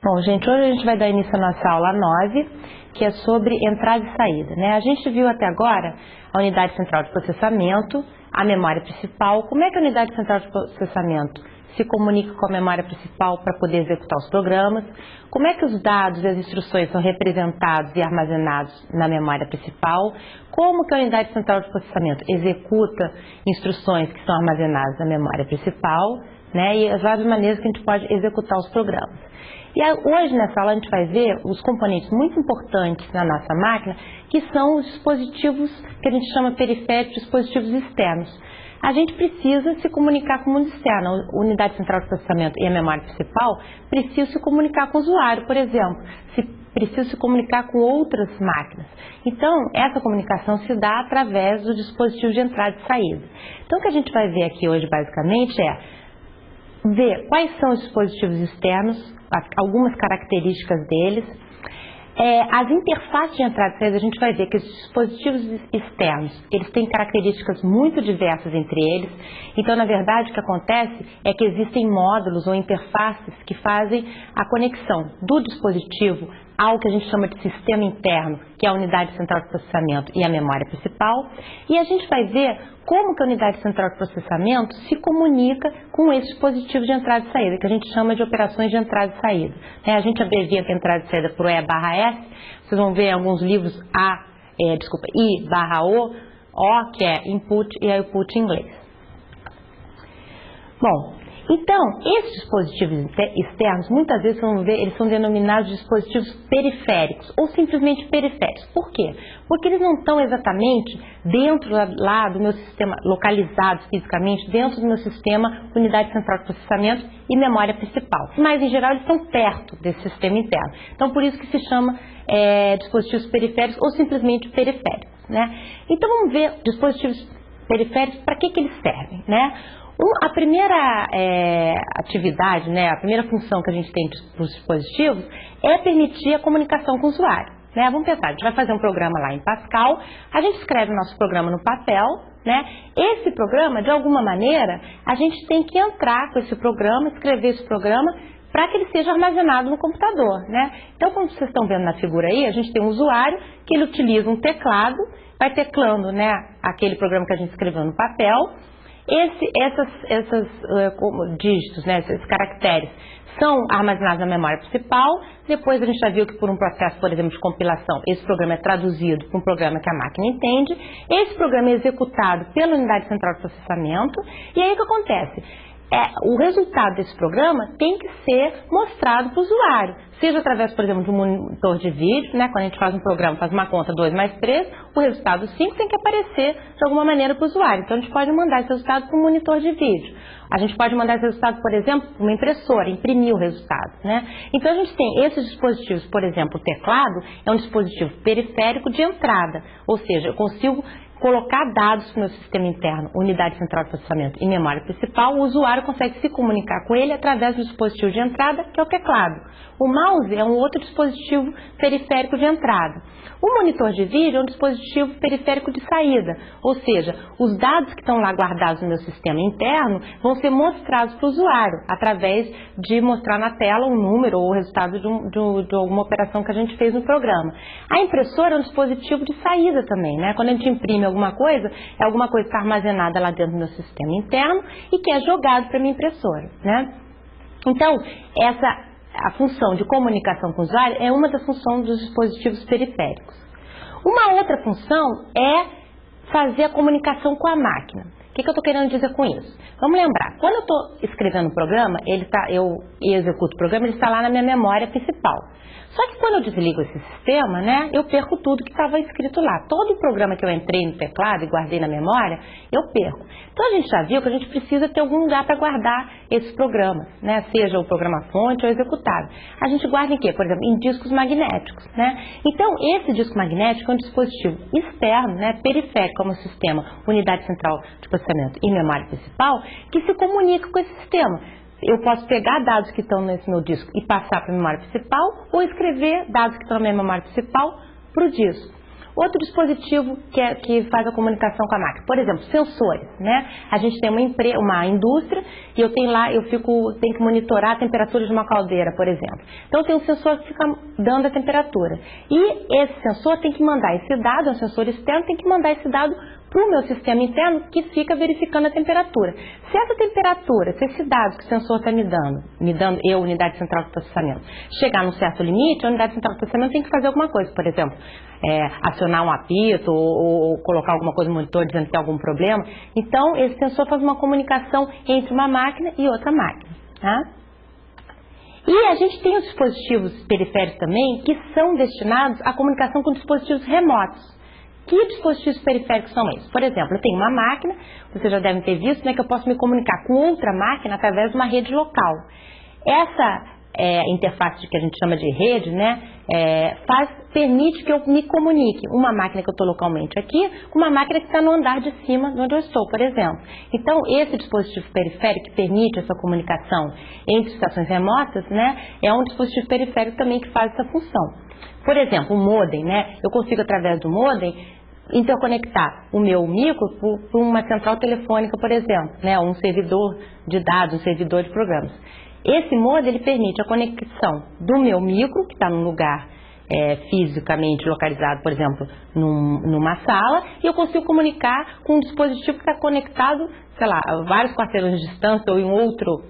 Bom, gente, hoje a gente vai dar início à nossa aula 9, que é sobre entrada e saída, né? A gente viu até agora a unidade central de processamento, a memória principal. Como é que a unidade central de processamento se comunica com a memória principal para poder executar os programas? Como é que os dados e as instruções são representados e armazenados na memória principal? Como que a unidade central de processamento executa instruções que são armazenadas na memória principal, né? E as várias maneiras que a gente pode executar os programas. E hoje nessa aula a gente vai ver os componentes muito importantes na nossa máquina, que são os dispositivos que a gente chama periféricos, dispositivos externos. A gente precisa se comunicar com o mundo externo. A unidade central de processamento e a memória principal precisam se comunicar com o usuário, por exemplo, precisam se comunicar com outras máquinas. Então, essa comunicação se dá através do dispositivo de entrada e saída. Então, o que a gente vai ver aqui hoje, basicamente, é ver quais são os dispositivos externos, algumas características deles. As interfaces de entrada e saída, a gente vai ver que os dispositivos externos, eles têm características muito diversas entre eles. Então, na verdade, o que acontece é que existem módulos ou interfaces que fazem a conexão do dispositivo ao que a gente chama de sistema interno, que é a unidade central de processamento e a memória principal. E a gente vai ver como que a unidade central de processamento se comunica com esse dispositivo de entrada e saída, que a gente chama de operações de entrada e saída. A gente abrevia a entrada e saída por E/S, vocês vão ver em alguns livros I/O, O, que é input e output em inglês. Bom, então, esses dispositivos externos, muitas vezes, vamos ver, eles são denominados dispositivos periféricos, ou simplesmente periféricos. Por quê? Porque eles não estão exatamente dentro lá do meu sistema, localizados fisicamente, dentro do meu sistema, unidade central de processamento e memória principal. Mas, em geral, eles estão perto desse sistema interno. Então, por isso que se chama dispositivos periféricos ou simplesmente periféricos, né? Então, vamos ver dispositivos periféricos, para que eles servem, né? A primeira atividade, né, a primeira função que a gente tem dos dispositivos é permitir a comunicação com o usuário, né? Vamos pensar, a gente vai fazer um programa lá em Pascal, a gente escreve o nosso programa no papel, né? Esse programa, de alguma maneira, a gente tem que entrar com esse programa, escrever esse programa, para que ele seja armazenado no computador, né? Então, como vocês estão vendo na figura aí, a gente tem um usuário que ele utiliza um teclado, vai teclando, né, aquele programa que a gente escreveu no papel. Esses dígitos, né, esses caracteres, são armazenados na memória principal. Depois a gente já viu que por um processo, por exemplo, de compilação, esse programa é traduzido para um programa que a máquina entende. Esse programa é executado pela unidade central de processamento. E aí o que acontece? O resultado desse programa tem que ser mostrado para o usuário, seja através, por exemplo, de um monitor de vídeo, né? Quando a gente faz um programa, faz uma conta 2 mais 3, o resultado 5 tem que aparecer de alguma maneira para o usuário. Então a gente pode mandar esse resultado para um monitor de vídeo. A gente pode mandar esse resultado, por exemplo, para uma impressora, imprimir o resultado, né? Então a gente tem esses dispositivos, por exemplo, o teclado é um dispositivo periférico de entrada, ou seja, eu consigo colocar dados no meu sistema interno, unidade central de processamento e memória principal, o usuário consegue se comunicar com ele através do dispositivo de entrada, que é o teclado. O mouse é um outro dispositivo periférico de entrada. O monitor de vídeo é um dispositivo periférico de saída, ou seja, os dados que estão lá guardados no meu sistema interno vão ser mostrados para o usuário, através de mostrar na tela um número ou o resultado de alguma operação que a gente fez no programa. A impressora é um dispositivo de saída também, né? Quando a gente imprime alguma coisa, é alguma coisa que está armazenada lá dentro do meu sistema interno e que é jogado para a minha impressora, né? Então, a função de comunicação com o usuário é uma das funções dos dispositivos periféricos. Uma outra função é fazer a comunicação com a máquina. O que eu estou querendo dizer com isso? Vamos lembrar, quando eu estou escrevendo um programa, eu executo o programa, ele está lá na minha memória principal. Só que quando eu desligo esse sistema, né, eu perco tudo que estava escrito lá. Todo o programa que eu entrei no teclado e guardei na memória, eu perco. Então a gente já viu que a gente precisa ter algum lugar para guardar esses programas, né, seja o programa fonte ou executado. A gente guarda em quê? Por exemplo, em discos magnéticos, né? Então esse disco magnético é um dispositivo externo, né, periférico como sistema, unidade central de processamento e memória principal, que se comunica com esse sistema. Eu posso pegar dados que estão nesse meu disco e passar para a memória principal ou escrever dados que estão na minha memória principal para o disco. Outro dispositivo que faz a comunicação com a máquina, por exemplo, sensores, né? A gente tem uma indústria e eu tenho que monitorar a temperatura de uma caldeira, por exemplo. Então tem um sensor que fica dando a temperatura. E esse sensor tem que mandar esse dado, é um sensor externo, tem que mandar esse dado para o meu sistema interno que fica verificando a temperatura. Se essa temperatura, se esse dado que o sensor está me dando, eu, unidade central de processamento, chegar num certo limite, a unidade central de processamento tem que fazer alguma coisa, por exemplo, acionar um apito ou colocar alguma coisa no monitor dizendo que tem algum problema. Então, esse sensor faz uma comunicação entre uma máquina e outra máquina. Tá? E a gente tem os dispositivos periféricos também que são destinados à comunicação com dispositivos remotos. Que dispositivos periféricos são esses? Por exemplo, eu tenho uma máquina, vocês já devem ter visto, né, que eu posso me comunicar com outra máquina através de uma rede local. Essa interface que a gente chama de rede, né, permite que eu me comunique uma máquina que eu estou localmente aqui com uma máquina que está no andar de cima de onde eu estou, por exemplo. Então, esse dispositivo periférico que permite essa comunicação entre estações remotas, né, é um dispositivo periférico também que faz essa função. Por exemplo, o modem, né, eu consigo através do modem interconectar o meu micro por uma central telefônica, por exemplo, né, um servidor de dados, um servidor de programas. Esse modem ele permite a conexão do meu micro, que está num lugar fisicamente localizado, por exemplo, numa sala, e eu consigo comunicar com um dispositivo que está conectado, sei lá, a vários quarteirões de distância ou em outro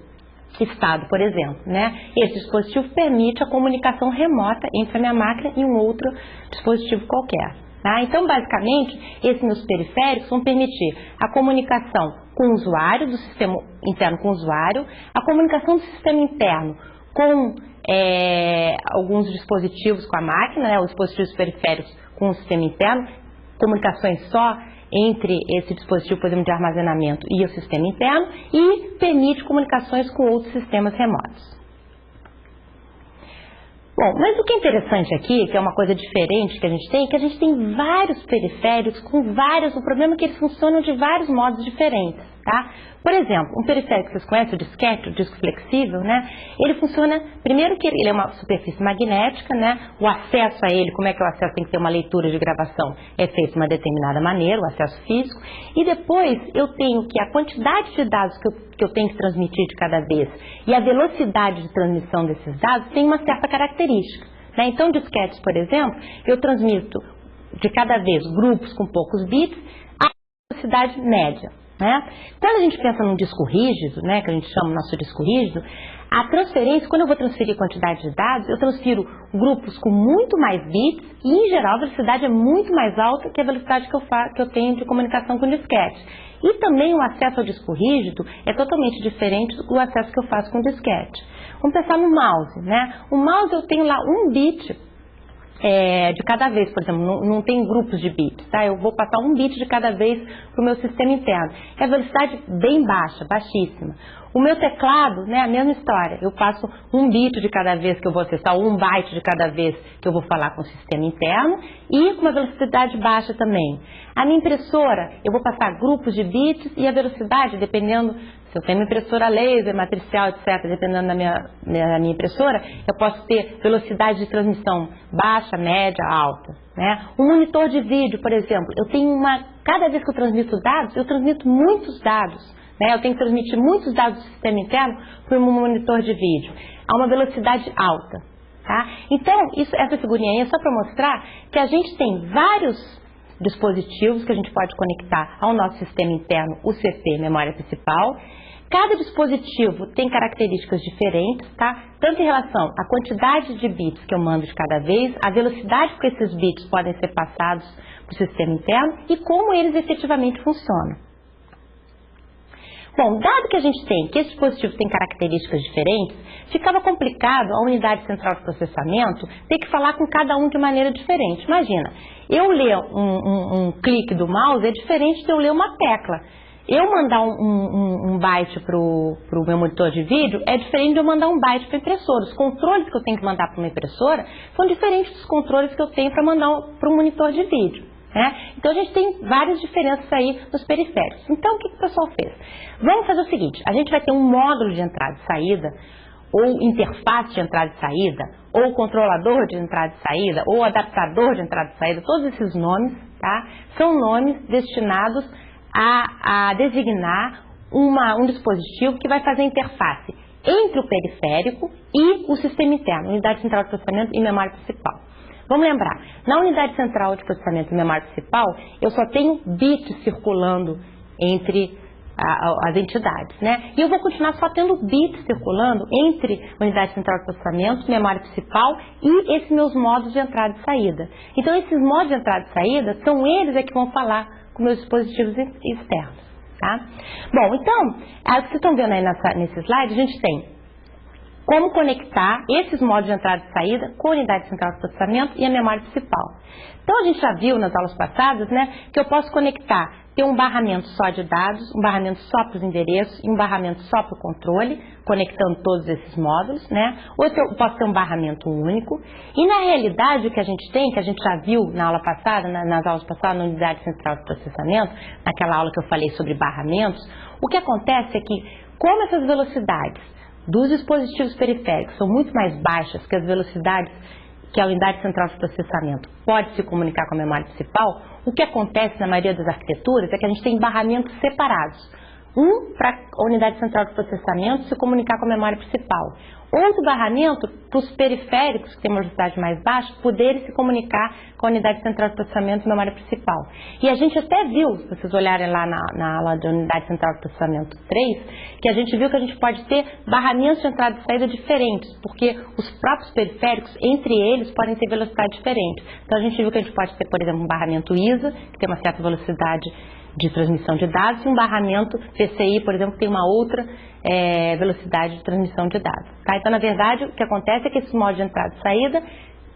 estado, por exemplo, né? Esse dispositivo permite a comunicação remota entre a minha máquina e um outro dispositivo qualquer. Tá? Então, basicamente, esses meus periféricos vão permitir a comunicação com o usuário, do sistema interno com o usuário, a comunicação do sistema interno com alguns dispositivos com a máquina, né? Os dispositivos periféricos com o sistema interno, comunicações só entre esse dispositivo, por exemplo, de armazenamento e o sistema interno, e permite comunicações com outros sistemas remotos. Bom, mas o que é interessante aqui, que é uma coisa diferente que a gente tem, é que a gente tem vários periféricos com vários, o problema é que eles funcionam de vários modos diferentes, tá? Por exemplo, um periférico que vocês conhecem, o disquete, o disco flexível, né? Ele funciona, primeiro que ele é uma superfície magnética, né? O acesso a ele, como é que o acesso tem que ter uma leitura de gravação, é feito de uma determinada maneira, o acesso físico, e depois eu tenho que a quantidade de dados que eu tenho que transmitir de cada vez e a velocidade de transmissão desses dados tem uma certa característica, né? Então, disquetes, por exemplo, eu transmito de cada vez grupos com poucos bits a velocidade média. Né? Quando a gente pensa num disco rígido, né, que a gente chama o nosso disco rígido, a transferência, quando eu vou transferir quantidade de dados, eu transfiro grupos com muito mais bits e, em geral, a velocidade é muito mais alta que a velocidade que eu tenho de comunicação com o disquete. E também o acesso ao disco rígido é totalmente diferente do acesso que eu faço com o disquete. Vamos pensar no mouse, né? O mouse eu tenho lá um bit de cada vez, por exemplo, não tem grupos de bits, tá? Eu vou passar um bit de cada vez para o meu sistema interno. É a velocidade bem baixa, baixíssima. O meu teclado, né, a mesma história. Eu passo um bit de cada vez que eu vou acessar, ou um byte de cada vez que eu vou falar com o sistema interno, e com uma velocidade baixa também. A minha impressora, eu vou passar grupos de bits e a velocidade, dependendo, se eu tenho uma impressora laser, matricial, etc., dependendo da minha impressora, eu posso ter velocidade de transmissão baixa, média, alta. Né? Um monitor de vídeo, por exemplo, cada vez que eu transmito dados, eu transmito muitos dados. Né? Eu tenho que transmitir muitos dados do sistema interno para um monitor de vídeo, a uma velocidade alta. Tá? Então, essa figurinha aí é só para mostrar que a gente tem vários dispositivos que a gente pode conectar ao nosso sistema interno, o CP, memória principal. Cada dispositivo tem características diferentes, tá? Tanto em relação à quantidade de bits que eu mando de cada vez, a velocidade que esses bits podem ser passados para o sistema interno e como eles efetivamente funcionam. Bom, dado que a gente tem que esse dispositivo tem características diferentes, ficava complicado a unidade central de processamento ter que falar com cada um de maneira diferente. Imagina, eu ler um clique do mouse é diferente de eu ler uma tecla. Eu mandar um byte para o meu monitor de vídeo é diferente de eu mandar um byte para a impressora. Os controles que eu tenho que mandar para uma impressora são diferentes dos controles que eu tenho para mandar para um monitor de vídeo. Né? Então a gente tem várias diferenças aí nos periféricos. Então o que o pessoal fez? Vamos fazer o seguinte, a gente vai ter um módulo de entrada e saída ou interface de entrada e saída, ou controlador de entrada e saída, ou adaptador de entrada e saída, todos esses nomes, tá, são nomes destinados a designar um dispositivo que vai fazer interface entre o periférico e o sistema interno, unidade central de processamento e memória principal. Vamos lembrar, na unidade central de processamento e memória principal, eu só tenho bits circulando entre as entidades, né? E eu vou continuar só tendo bits circulando entre unidade central de processamento, memória principal e esses meus modos de entrada e saída. Então, esses modos de entrada e saída são eles que vão falar com meus dispositivos externos, tá? Bom, então, o que vocês estão vendo aí nesse slide, a gente tem como conectar esses modos de entrada e saída com a unidade central de processamento e a memória principal. Então, a gente já viu nas aulas passadas, né, que eu posso ter um barramento só de dados, um barramento só para os endereços e um barramento só para o controle, conectando todos esses módulos, né? Ou eu posso ter um barramento único. E na realidade, o que a gente tem, que a gente já viu na aula passada, nas aulas passadas, na unidade central de processamento, naquela aula que eu falei sobre barramentos, o que acontece é que, como essas velocidades dos dispositivos periféricos são muito mais baixas que as velocidades que a unidade central de processamento pode se comunicar com a memória principal, o que acontece na maioria das arquiteturas é que a gente tem barramentos separados. Um para a unidade central de processamento se comunicar com a memória principal. Outro barramento para os periféricos, que têm uma velocidade mais baixa, poderem se comunicar com a unidade central de processamento e memória principal. E a gente até viu, se vocês olharem lá na aula de unidade central de processamento 3, que a gente viu que a gente pode ter barramentos de entrada e saída diferentes, porque os próprios periféricos, entre eles, podem ter velocidade diferente. Então a gente viu que a gente pode ter, por exemplo, um barramento ISA, que tem uma certa velocidade de transmissão de dados, e um barramento PCI, por exemplo, que tem uma outra velocidade de transmissão de dados. Tá? Então, na verdade, o que acontece é que esses modos de entrada e saída,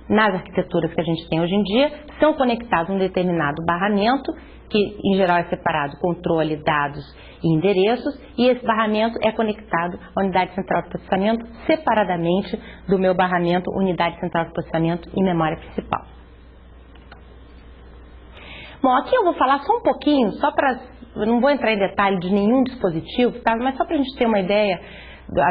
nas arquiteturas que a gente tem hoje em dia, são conectados a um determinado barramento, que em geral é separado controle, dados e endereços, e esse barramento é conectado à unidade central de processamento separadamente do meu barramento unidade central de processamento e memória principal. Bom, aqui eu vou falar só um pouquinho, eu não vou entrar em detalhe de nenhum dispositivo, tá? Mas só para a gente ter uma ideia,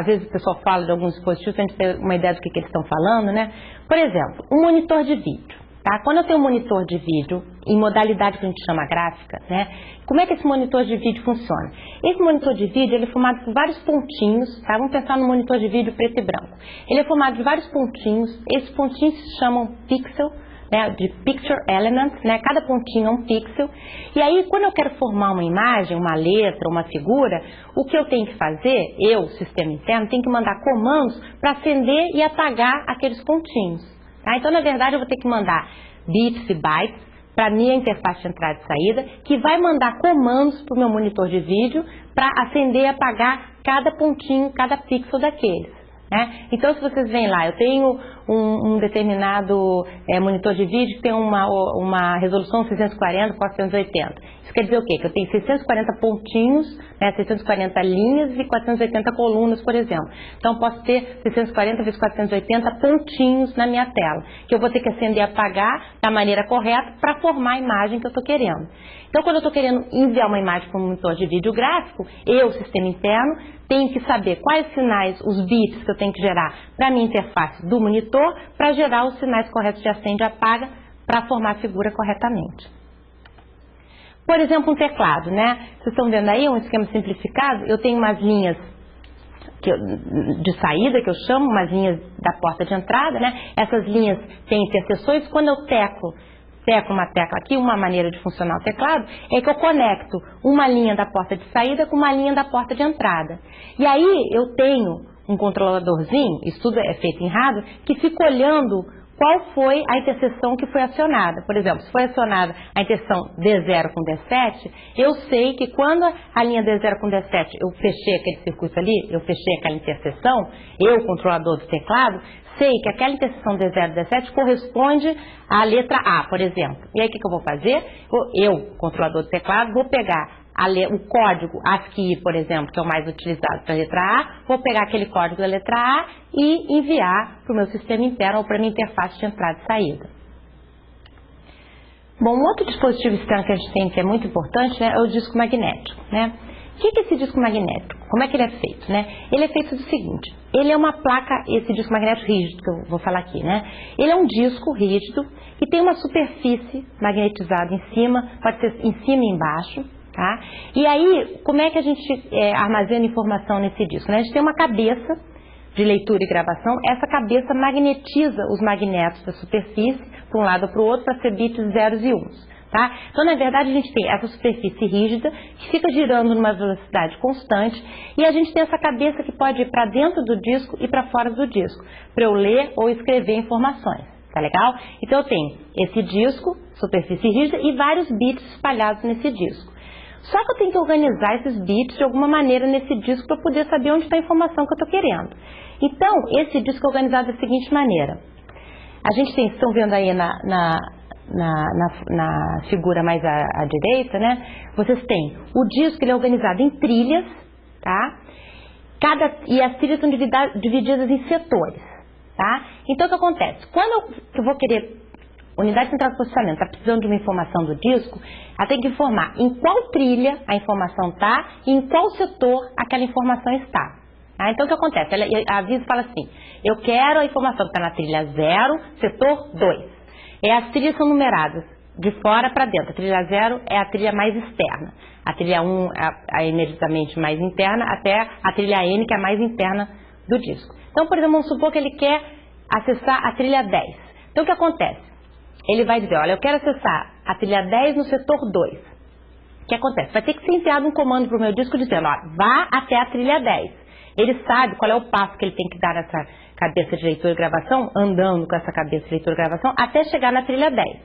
às vezes o pessoal fala de alguns dispositivos, para a gente ter uma ideia do que eles estão falando, né? Por exemplo, um monitor de vídeo, tá? Quando eu tenho um monitor de vídeo em modalidade que a gente chama gráfica, né? Como é que esse monitor de vídeo funciona? Esse monitor de vídeo, ele é formado por vários pontinhos, tá? Vamos pensar no monitor de vídeo preto e branco. Ele é formado de vários pontinhos, esses pontinhos se chamam pixel, né, de picture elements, né, cada pontinho é um pixel, e aí quando eu quero formar uma imagem, uma letra, uma figura, o que eu tenho que fazer, sistema interno, tenho que mandar comandos para acender e apagar aqueles pontinhos. Tá? Então, na verdade, eu vou ter que mandar bits e bytes para a minha interface de entrada e saída, que vai mandar comandos para o meu monitor de vídeo para acender e apagar cada pontinho, cada pixel daqueles. Então, se vocês veem lá, eu tenho um determinado monitor de vídeo que tem uma resolução 640 por 480. Isso quer dizer o quê? Que eu tenho 640 pontinhos, 640 linhas e 480 colunas, por exemplo. Então, eu posso ter 640 vezes 480 pontinhos na minha tela, que eu vou ter que acender e apagar da maneira correta para formar a imagem que eu estou querendo. Então, quando eu estou querendo enviar uma imagem para um monitor de vídeo gráfico, sistema interno, tenho que saber quais sinais, os bits que eu tenho que gerar para a minha interface do monitor, para gerar os sinais corretos de acende e apaga para formar a figura corretamente. Por exemplo, um teclado, né? Vocês estão vendo aí um esquema simplificado? Eu tenho umas linhas de saída, que eu chamo, umas linhas da porta de entrada, né? Essas linhas têm interseções. Quando eu teco uma tecla aqui, uma maneira de funcionar o teclado, é que eu conecto uma linha da porta de saída com uma linha da porta de entrada. E aí eu tenho um controladorzinho, isso tudo é feito em hardware, que fica olhando qual foi a interseção que foi acionada. Por exemplo, se foi acionada a interseção D0 com D7, eu sei que quando a linha D0 com D7, eu fechei aquele circuito ali, eu fechei aquela interseção, controlador do teclado, sei que aquela interseção D0 e D7 corresponde à letra A, por exemplo. E aí o que eu vou fazer? Controlador do teclado, vou pegar o código ASCII, por exemplo, que é o mais utilizado para a letra A, vou pegar aquele código da letra A e enviar para o meu sistema interno ou para a minha interface de entrada e saída. Bom, um outro dispositivo externo que a gente tem que é muito importante, né, é o disco magnético, né? O que é esse disco magnético? Como é que ele é feito, né? Ele é feito do seguinte, ele é uma placa, esse disco magnético rígido que eu vou falar aqui, né? Ele é um disco rígido que tem uma superfície magnetizada em cima, pode ser em cima e embaixo, tá? E aí, como é que a gente armazena informação nesse disco, né? A gente tem uma cabeça de leitura e gravação, essa cabeça magnetiza os magnetos da superfície para um lado ou para o outro para ser bits zeros e uns. Tá? Então, na verdade, a gente tem essa superfície rígida que fica girando numa velocidade constante e a gente tem essa cabeça que pode ir para dentro do disco e para fora do disco, para eu ler ou escrever informações. Tá legal? Então, eu tenho esse disco, superfície rígida e vários bits espalhados nesse disco. Só que eu tenho que organizar esses bits de alguma maneira nesse disco para poder saber onde está a informação que eu estou querendo. Então, esse disco é organizado da seguinte maneira. A gente tem, estão vendo aí na figura mais à direita, né? Vocês têm o disco, ele é organizado em trilhas, tá? E as trilhas são divididas em setores, tá? Então, o que acontece? Quando eu vou querer... Unidade central de processamento está precisando de uma informação do disco, ela tem que informar em qual trilha a informação está e em qual setor aquela informação está. Tá? Então, o que acontece? Ela avisa e fala assim, eu quero a informação que está na trilha 0, setor 2. As trilhas são numeradas de fora para dentro. A trilha 0 é a trilha mais externa. A trilha 1 é a imediatamente mais interna, até a trilha N, que é a mais interna do disco. Então, por exemplo, vamos supor que ele quer acessar a trilha 10. Então, o que acontece? Ele vai dizer, olha, eu quero acessar a trilha 10 no setor 2. O que acontece? Vai ter que ser enviado um comando para o meu disco dizendo, ó, vá até a trilha 10. Ele sabe qual é o passo que ele tem que dar nessa cabeça de leitura e gravação, andando com essa cabeça de leitura e gravação, até chegar na trilha 10.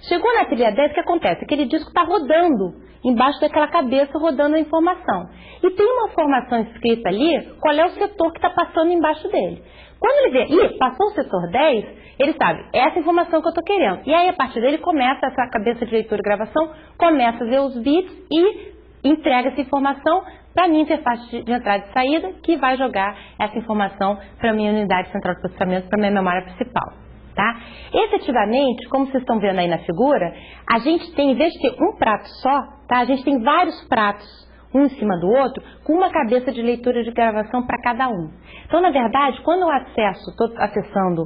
Chegou na trilha 10, o que acontece? Aquele disco está rodando, embaixo daquela cabeça, rodando a informação. E tem uma informação escrita ali, qual é o setor que está passando embaixo dele. Quando ele vê, passou o setor 10, ele sabe, essa informação que eu estou querendo. E aí, a partir dele, começa essa cabeça de leitura e gravação, começa a ver os bits e entrega essa informação para a minha interface de entrada e saída, que vai jogar essa informação para a minha unidade central de processamento, para a minha memória principal. Tá? Efetivamente, como vocês estão vendo aí na figura, a gente tem, em vez de ter um prato só, tá? A gente tem vários pratos, um em cima do outro, com uma cabeça de leitura e de gravação para cada um. Então, na verdade, quando eu estou acessando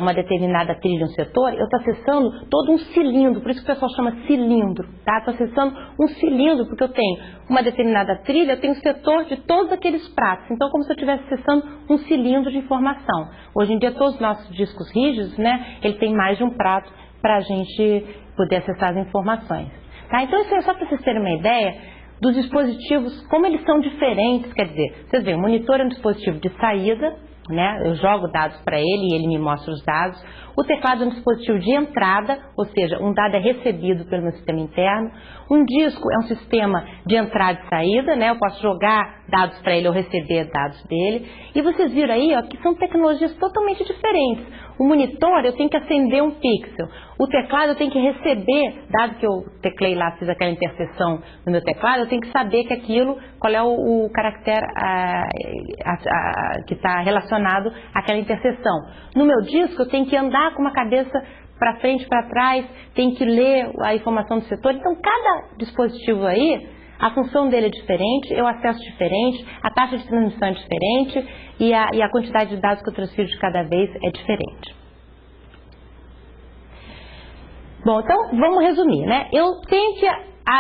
uma determinada trilha, um setor, eu estou acessando todo um cilindro, por isso que o pessoal chama cilindro, tá? Estou acessando um cilindro, porque eu tenho uma determinada trilha, eu tenho um setor de todos aqueles pratos. Então, como se eu estivesse acessando um cilindro de informação. Hoje em dia, todos os nossos discos rígidos, né, ele tem mais de um prato para a gente poder acessar as informações. Tá? Então, isso é só para vocês terem uma ideia dos dispositivos, como eles são diferentes, quer dizer, vocês veem, o monitor é um dispositivo de saída, né? Eu jogo dados para ele e ele me mostra os dados. O teclado é um dispositivo de entrada, ou seja, um dado é recebido pelo meu sistema interno. Um disco é um sistema de entrada e saída, né? Eu posso jogar dados para ele ou receber dados dele. E vocês viram aí, ó, que são tecnologias totalmente diferentes. O monitor, eu tenho que acender um pixel. O teclado, eu tenho que receber, dado que eu teclei lá, fiz aquela interseção no meu teclado, eu tenho que saber que aquilo, qual é o caractere que está relacionado àquela interseção. No meu disco, eu tenho que andar com uma cabeça para frente, para trás, tenho que ler a informação do setor. Então, cada dispositivo aí, a função dele é diferente, eu acesso diferente, a taxa de transmissão é diferente e a quantidade de dados que eu transfiro de cada vez é diferente. Bom, então vamos resumir, né? Eu tenho que,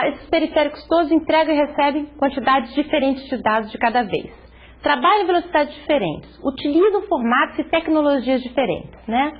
esses periféricos todos entregam e recebem quantidades diferentes de dados de cada vez. Trabalham em velocidades diferentes, utilizam formatos e tecnologias diferentes, né?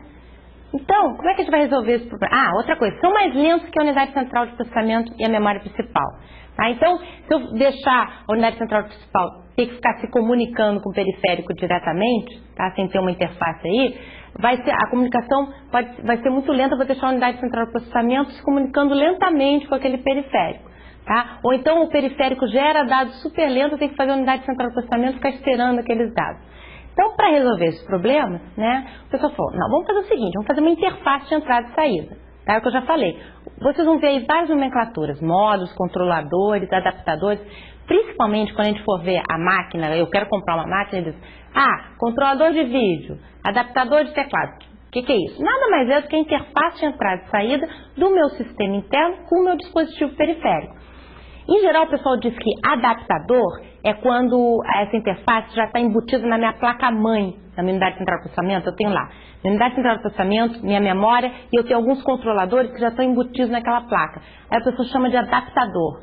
Então, como é que a gente vai resolver esse problema? Outra coisa, são mais lentos que a unidade central de processamento e a memória principal. Tá? Então, se eu deixar a unidade central principal ter que ficar se comunicando com o periférico diretamente, tá? Sem ter uma interface aí, a comunicação vai ser muito lenta, eu vou deixar a unidade central de processamento se comunicando lentamente com aquele periférico. Tá? Ou então o periférico gera dados super lentos, eu tenho que fazer a unidade central de processamento ficar esperando aqueles dados. Então, para resolver esses problemas, né, o pessoal falou, não, vamos fazer o seguinte, vamos fazer uma interface de entrada e saída. Tá? É o que eu já falei. Vocês vão ver aí várias nomenclaturas, módulos, controladores, adaptadores, principalmente quando a gente for ver a máquina, eu quero comprar uma máquina e diz, controlador de vídeo, adaptador de teclado. O que é isso? Nada mais é do que a interface de entrada e saída do meu sistema interno com o meu dispositivo periférico. Em geral, o pessoal diz que adaptador é quando essa interface já está embutida na minha placa-mãe, na minha unidade central de processamento, eu tenho lá. Minha unidade central de processamento, minha memória, e eu tenho alguns controladores que já estão embutidos naquela placa. Aí a pessoa chama de adaptador.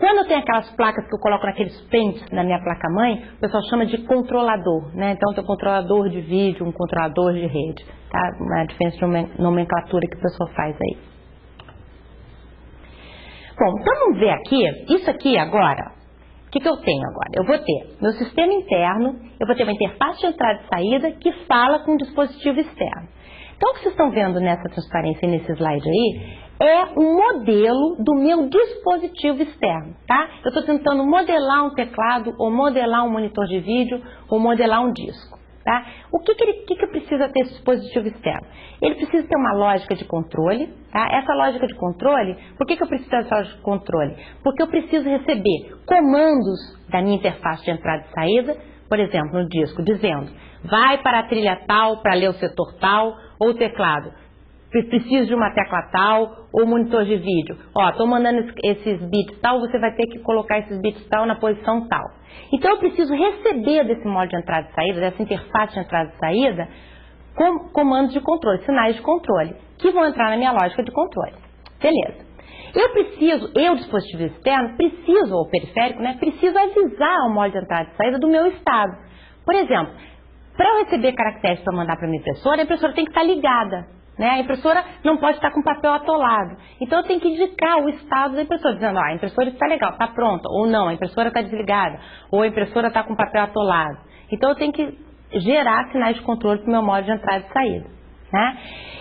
Quando eu tenho aquelas placas que eu coloco naqueles pentes na minha placa-mãe, o pessoal chama de controlador, né? Então tem um controlador de vídeo, um controlador de rede, tá? Uma diferença de nomenclatura que o pessoal faz aí. Bom, então vamos ver aqui, isso aqui agora, o que eu tenho agora? Eu vou ter meu sistema interno, eu vou ter uma interface de entrada e saída que fala com o dispositivo externo. Então o que vocês estão vendo nessa transparência e nesse slide aí é um modelo do meu dispositivo externo, tá? Eu estou tentando modelar um teclado, ou modelar um monitor de vídeo, ou modelar um disco, tá? O que precisa ter esse dispositivo externo? Ele precisa ter uma lógica de controle, tá? Essa lógica de controle, por que eu preciso dessa lógica de controle? Porque eu preciso receber comandos da minha interface de entrada e saída, por exemplo, no disco, dizendo, vai para a trilha tal, para ler o setor tal, ou o teclado, preciso de uma tecla tal, ou monitor de vídeo. Ó, estou mandando esses bits tal, você vai ter que colocar esses bits tal na posição tal. Então eu preciso receber desse modo de entrada e saída, dessa interface de entrada e saída, comandos de controle, sinais de controle, que vão entrar na minha lógica de controle. Beleza. Eu, dispositivo externo, ou periférico, né, preciso avisar o modo de entrada e saída do meu estado. Por exemplo, para eu receber caracteres para mandar para a impressora tem que estar ligada. Né? A impressora não pode estar com papel atolado. Então eu tenho que indicar o estado da impressora, dizendo, a impressora está legal, está pronta, ou não, a impressora está desligada, ou a impressora está com papel atolado. Então eu tenho que gerar sinais de controle para o meu modo de entrada e saída. Né?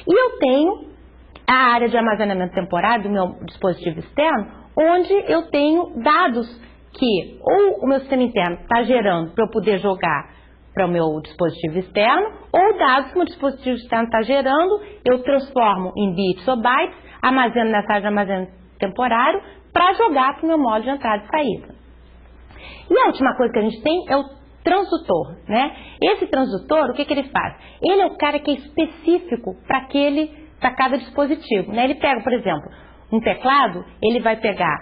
E eu tenho a área de armazenamento temporário do meu dispositivo externo, onde eu tenho dados que ou o meu sistema interno está gerando para eu poder jogar para o meu dispositivo externo, ou dados que o meu dispositivo externo está gerando, eu transformo em bits ou bytes, armazeno nessa área de armazenamento temporário, para jogar para o meu modo de entrada e saída. E a última coisa que a gente tem é o transdutor, né? Esse transdutor, o que ele faz? Ele é o cara que é específico para cada dispositivo, né? Ele pega, por exemplo, um teclado, ele vai pegar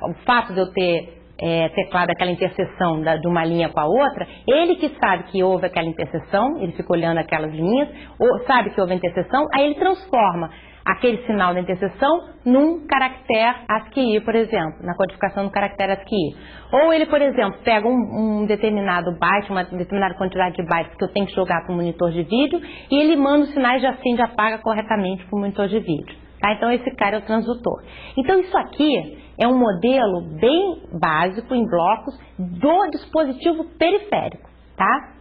o fato de eu ter teclado, aquela interseção de uma linha com a outra, ele que sabe que houve aquela interseção, ele fica olhando aquelas linhas, ou sabe que houve a interseção, aí ele transforma aquele sinal da interseção num caractere ASCII, por exemplo, na codificação do caractere ASCII. Ou ele, por exemplo, pega um determinado byte, uma determinada quantidade de bytes que eu tenho que jogar para o monitor de vídeo, e ele manda os sinais de acende e apaga corretamente para o monitor de vídeo. Tá? Então esse cara é o transdutor. Então isso aqui é um modelo bem básico em blocos do dispositivo periférico, tá?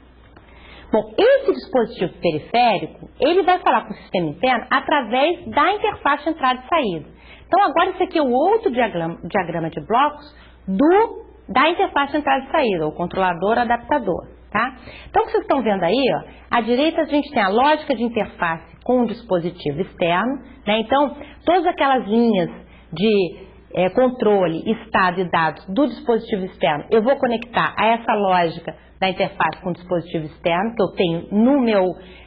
Bom, esse dispositivo periférico, ele vai falar com o sistema interno através da interface de entrada e saída. Então agora esse aqui é o outro diagrama de blocos da interface de entrada e saída, o controlador adaptador, tá? Então o que vocês estão vendo aí, ó, à direita a gente tem a lógica de interface com o dispositivo externo, né? Então todas aquelas linhas de controle, estado e dados do dispositivo externo, eu vou conectar a essa lógica da interface com o dispositivo externo, que eu tenho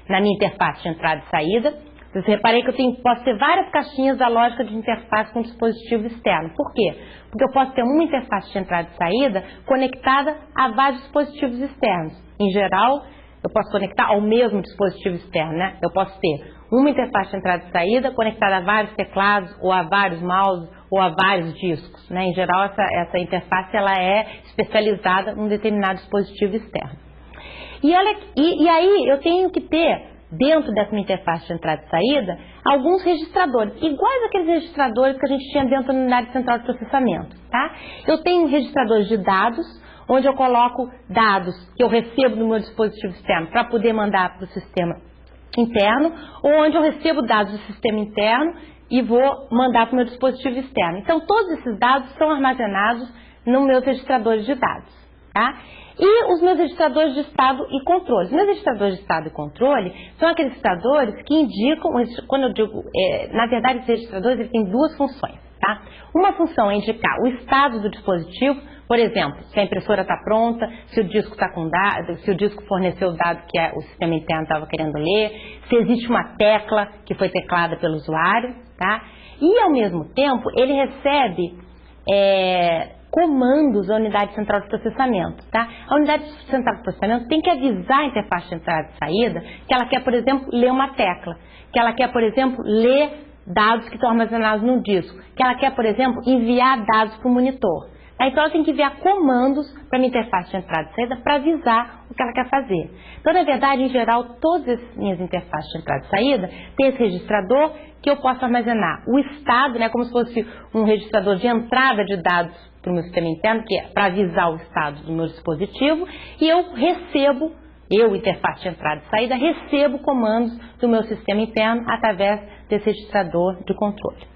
na minha interface de entrada e saída. Vocês reparem que eu posso ter várias caixinhas da lógica de interface com o dispositivo externo. Por quê? Porque eu posso ter uma interface de entrada e saída conectada a vários dispositivos externos. Em geral, eu posso conectar ao mesmo dispositivo externo, né? Eu posso ter uma interface de entrada e saída conectada a vários teclados, ou a vários mouses, ou a vários discos, né? Em geral, essa interface ela é especializada num determinado dispositivo externo. E aí eu tenho que ter, dentro dessa minha interface de entrada e saída, alguns registradores, iguais àqueles registradores que a gente tinha dentro da unidade central de processamento, tá? Eu tenho registradores de dados, onde eu coloco dados que eu recebo no meu dispositivo externo para poder mandar para o sistema interno, ou onde eu recebo dados do sistema interno e vou mandar para o meu dispositivo externo. Então, todos esses dados são armazenados nos meus registradores de dados, tá? E os meus registradores de estado e controle. Os meus registradores de estado e controle são aqueles registradores que indicam, quando eu digo, na verdade, esses registradores eles têm duas funções, tá? Uma função é indicar o estado do dispositivo, por exemplo, se a impressora está pronta, se o disco está com dados, se o disco forneceu o dado que o sistema interno estava querendo ler, se existe uma tecla que foi teclada pelo usuário, tá? E, ao mesmo tempo, ele recebe comandos à unidade central de processamento, tá? A unidade central de processamento tem que avisar a interface de entrada e saída que ela quer, por exemplo, ler uma tecla, que ela quer, por exemplo, ler dados que estão armazenados no disco, que ela quer, por exemplo, enviar dados para o monitor. Então ela tem que enviar comandos para a minha interface de entrada e saída para avisar o que ela quer fazer. Então, na verdade, em geral, todas as minhas interfaces de entrada e saída têm esse registrador que eu posso armazenar o estado, né, como se fosse um registrador de entrada de dados para o meu sistema interno, que é para avisar o estado do meu dispositivo, e eu recebo, interface de entrada e saída, recebo comandos do meu sistema interno através desse registrador de controle.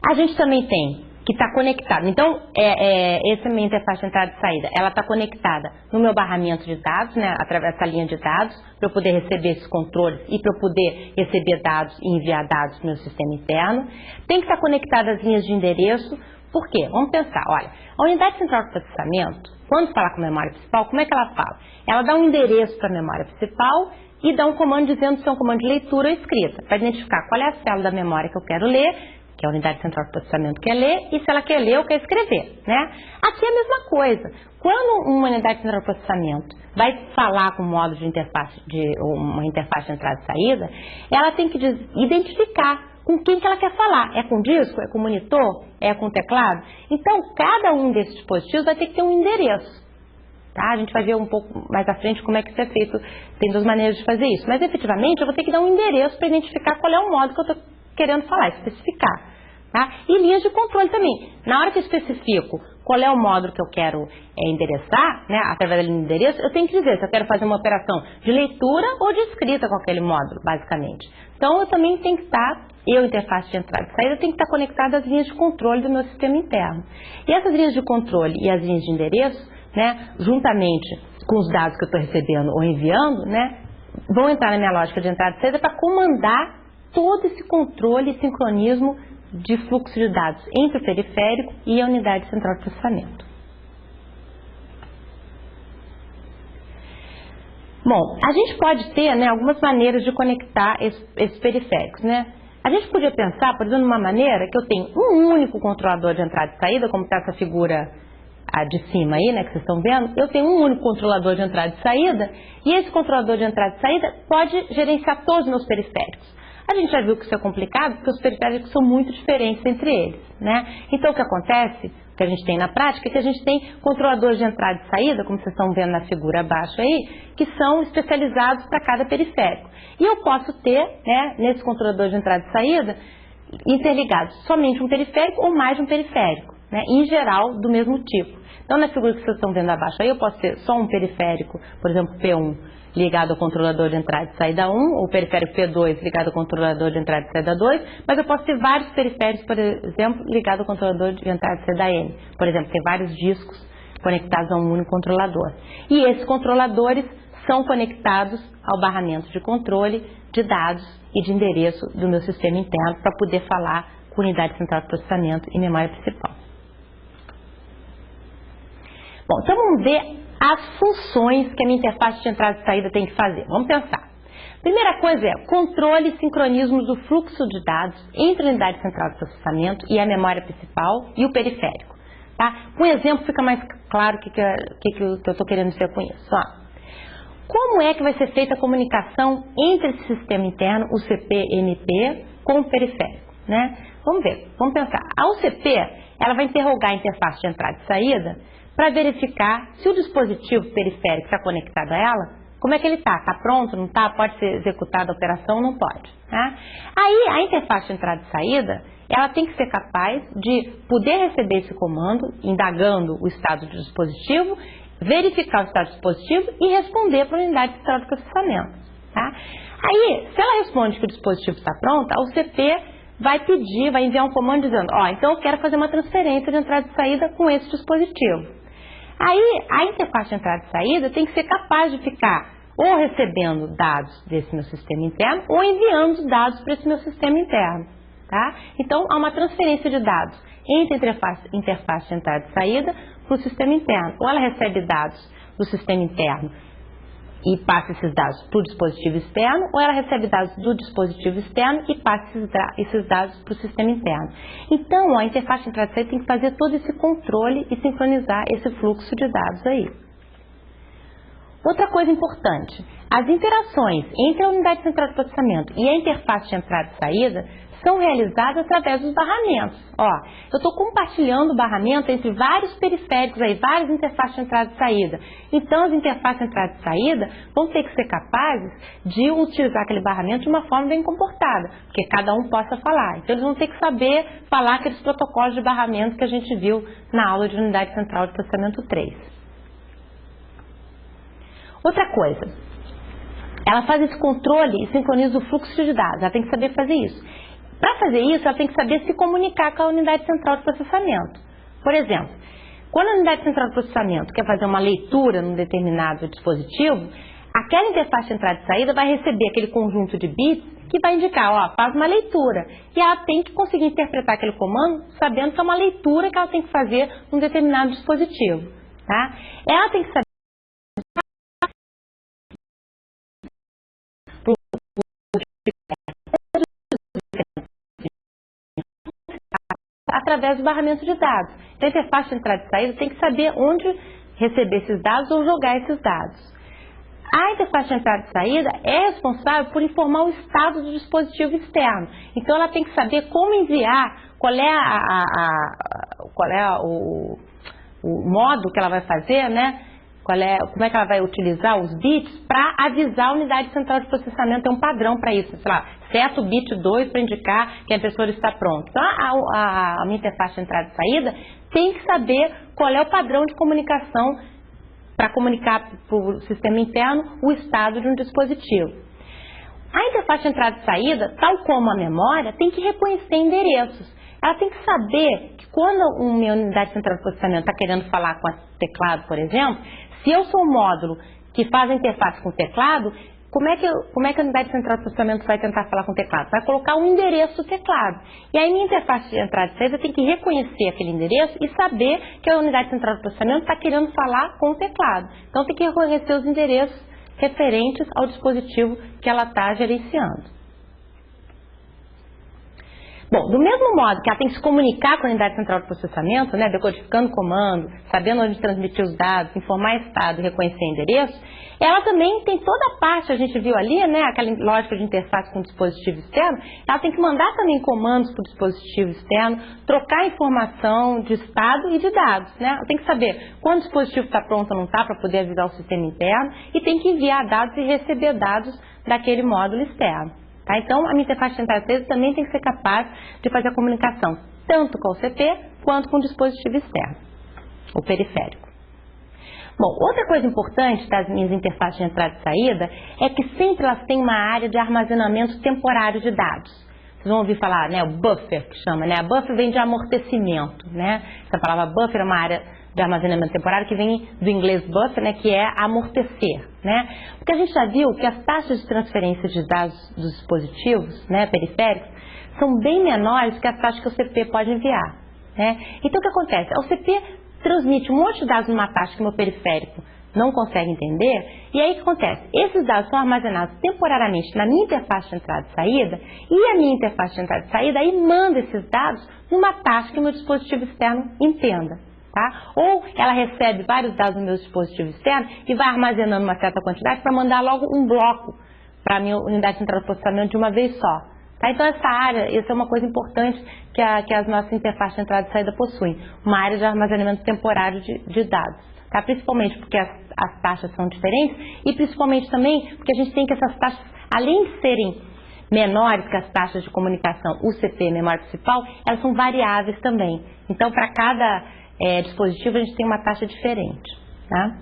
A gente também tem que está conectado. Então, essa é a minha interface de entrada e saída. Ela está conectada no meu barramento de dados, né, através dessa linha de dados, para eu poder receber esses controles e para eu poder receber dados e enviar dados para o meu sistema interno. Tem que estar conectada às linhas de endereço. Por quê? Vamos pensar. Olha, a unidade central de processamento, quando fala com a memória principal, como é que ela fala? Ela dá um endereço para a memória principal e dá um comando dizendo se é um comando de leitura ou escrita, para identificar qual é a célula da memória que eu quero ler, que a unidade central de processamento quer ler, e se ela quer ler ou quer escrever, né? Aqui é a mesma coisa. Quando uma unidade central de processamento vai falar com um modo de interface, uma interface de entrada e saída, ela tem que identificar com quem que ela quer falar. É com disco? É com monitor? É com teclado? Então, cada um desses dispositivos vai ter que ter um endereço. Tá? A gente vai ver um pouco mais à frente como é que isso é feito. Tem duas maneiras de fazer isso. Mas, efetivamente, eu vou ter que dar um endereço para identificar qual é o modo que eu estou querendo falar, especificar. Tá? E linhas de controle também. Na hora que eu especifico qual é o módulo que eu quero endereçar, né, através do endereço, eu tenho que dizer se eu quero fazer uma operação de leitura ou de escrita com aquele módulo, basicamente. Então, eu também tenho que estar, interface de entrada e saída, tem que estar conectada às linhas de controle do meu sistema interno. E essas linhas de controle e as linhas de endereço, né, juntamente com os dados que eu estou recebendo ou enviando, né, vão entrar na minha lógica de entrada e saída para comandar todo esse controle e sincronismo de fluxo de dados entre o periférico e a unidade central de processamento. Bom, a gente pode ter, né, algumas maneiras de conectar esses periféricos, né? A gente podia pensar, por exemplo, numa maneira que eu tenho um único controlador de entrada e saída, como está essa figura de cima aí, né, que vocês estão vendo. Eu tenho um único controlador de entrada e saída, e esse controlador de entrada e saída pode gerenciar todos os meus periféricos. A gente já viu que isso é complicado, porque os periféricos são muito diferentes entre eles, né? Então, o que acontece, o que a gente tem na prática, é que a gente tem controladores de entrada e saída, como vocês estão vendo na figura abaixo aí, que são especializados para cada periférico. E eu posso ter, né, nesse controlador de entrada e saída, interligados somente um periférico ou mais de um periférico, né? Em geral, do mesmo tipo. Então, na figura que vocês estão vendo abaixo aí, eu posso ter só um periférico, por exemplo, P1, ligado ao controlador de entrada e saída 1, ou periférico P2 ligado ao controlador de entrada e saída 2, mas eu posso ter vários periféricos, por exemplo, ligados ao controlador de entrada e saída N. Por exemplo, ter vários discos conectados a um único controlador. E esses controladores são conectados ao barramento de controle de dados e de endereço do meu sistema interno para poder falar com unidade central de processamento e memória principal. Bom, então vamos ver as funções que a minha interface de entrada e saída tem que fazer. Vamos pensar. Primeira coisa é controle e sincronismo do fluxo de dados entre a unidade central de processamento e a memória principal e o periférico. Tá? Com um exemplo fica mais claro o que eu estou querendo dizer com isso. Ó. Como é que vai ser feita a comunicação entre esse sistema interno, o CP/MP, com o periférico? Né? Vamos ver, vamos pensar. A UCP ela vai interrogar a interface de entrada e saída para verificar se o dispositivo periférico está conectado a ela, como é que ele está? Está pronto? Não está? Pode ser executada a operação? Não pode. Né? Aí, a interface de entrada e saída, ela tem que ser capaz de poder receber esse comando, indagando o estado do dispositivo, verificar o estado do dispositivo e responder para a unidade central de processamento. Tá? Aí, se ela responde que o dispositivo está pronto, a UCP vai enviar um comando dizendo, então eu quero fazer uma transferência de entrada e saída com esse dispositivo. Aí, a interface de entrada e saída tem que ser capaz de ficar ou recebendo dados desse meu sistema interno ou enviando dados para esse meu sistema interno. Tá? Então, há uma transferência de dados entre a interface de entrada e saída para o sistema interno. Ou ela recebe dados do sistema interno e passa esses dados para o dispositivo externo, ou ela recebe dados do dispositivo externo e passa esses dados para o sistema interno. Então, a interface de entrada e saída tem que fazer todo esse controle e sincronizar esse fluxo de dados aí. Outra coisa importante, as interações entre a unidade central de processamento e a interface de entrada e saída são realizadas através dos barramentos. Ó, eu estou compartilhando o barramento entre vários periféricos, aí, várias interfaces de entrada e saída. Então, as interfaces de entrada e saída vão ter que ser capazes de utilizar aquele barramento de uma forma bem comportada, porque cada um possa falar. Então, eles vão ter que saber falar aqueles protocolos de barramento que a gente viu na aula de unidade central de processamento 3. Outra coisa, ela faz esse controle e sincroniza o fluxo de dados, ela tem que saber fazer isso. Para fazer isso, ela tem que saber se comunicar com a unidade central de processamento. Por exemplo, quando a unidade central de processamento quer fazer uma leitura num determinado dispositivo, aquela interface de entrada e saída vai receber aquele conjunto de bits que vai indicar, ó, faz uma leitura. E ela tem que conseguir interpretar aquele comando sabendo que é uma leitura que ela tem que fazer num determinado dispositivo. Tá? Ela tem que saber através do barramento de dados. Então, a interface de entrada e saída tem que saber onde receber esses dados ou jogar esses dados. A interface de entrada e saída é responsável por informar o estado do dispositivo externo. Então, ela tem que saber como enviar, qual é o modo que ela vai fazer, né? Como é que ela vai utilizar os bits para avisar a unidade central de processamento. Tem um padrão para isso, sei lá, certo bit 2 para indicar que a impressora está pronta. Então, a minha interface de entrada e saída tem que saber qual é o padrão de comunicação para comunicar para o sistema interno o estado de um dispositivo. A interface de entrada e saída, tal como a memória, tem que reconhecer endereços. Ela tem que saber que quando uma unidade central de processamento está querendo falar com o teclado, por exemplo, se eu sou um módulo que faz a interface com o teclado, como é que a unidade central de processamento vai tentar falar com o teclado? Vai colocar um endereço do teclado. E aí minha interface de entrada e saída tem que reconhecer aquele endereço e saber que a unidade central de processamento está querendo falar com o teclado. Então tem que reconhecer os endereços referentes ao dispositivo que ela está gerenciando. Bom, do mesmo modo que ela tem que se comunicar com a unidade central de processamento, né, decodificando comando, sabendo onde transmitir os dados, informar estado e reconhecer endereço, ela também tem toda a parte, a gente viu ali, né, aquela lógica de interface com o dispositivo externo, ela tem que mandar também comandos para o dispositivo externo, trocar informação de estado e de dados, né? Ela tem que saber quando o dispositivo está pronto ou não está para poder avisar o sistema interno e tem que enviar dados e receber dados daquele módulo externo. Tá? Então, a minha interface de entrada e saída também tem que ser capaz de fazer a comunicação tanto com o CP quanto com o dispositivo externo, o periférico. Bom, outra coisa importante das minhas interfaces de entrada e saída é que sempre elas têm uma área de armazenamento temporário de dados. Vocês vão ouvir falar, né, o buffer, que chama, né? A buffer vem de amortecimento, né? Essa palavra buffer é uma área de armazenamento temporário que vem do inglês buffer, né, que é amortecer, né? Porque a gente já viu que as taxas de transferência de dados dos dispositivos, né, periféricos, são bem menores que as taxas que o CP pode enviar, né? Então o que acontece? O CP transmite um monte de dados numa taxa que o meu periférico não consegue entender, e aí o que acontece? Esses dados são armazenados temporariamente na minha interface de entrada e saída, e a minha interface de entrada e saída aí manda esses dados numa taxa que o meu dispositivo externo entenda. Tá? Ou ela recebe vários dados no meu dispositivo externo e vai armazenando uma certa quantidade para mandar logo um bloco para a minha unidade central de processamento de uma vez só. Tá? Então essa é uma coisa importante que as nossas interfaces de entrada e saída possuem, uma área de armazenamento temporário de dados. Tá? Principalmente porque as taxas são diferentes e principalmente também porque a gente tem que essas taxas, além de serem menores que as taxas de comunicação UCP, memória principal, elas são variáveis também. Então para cada dispositivo a gente tem uma taxa diferente. Tá?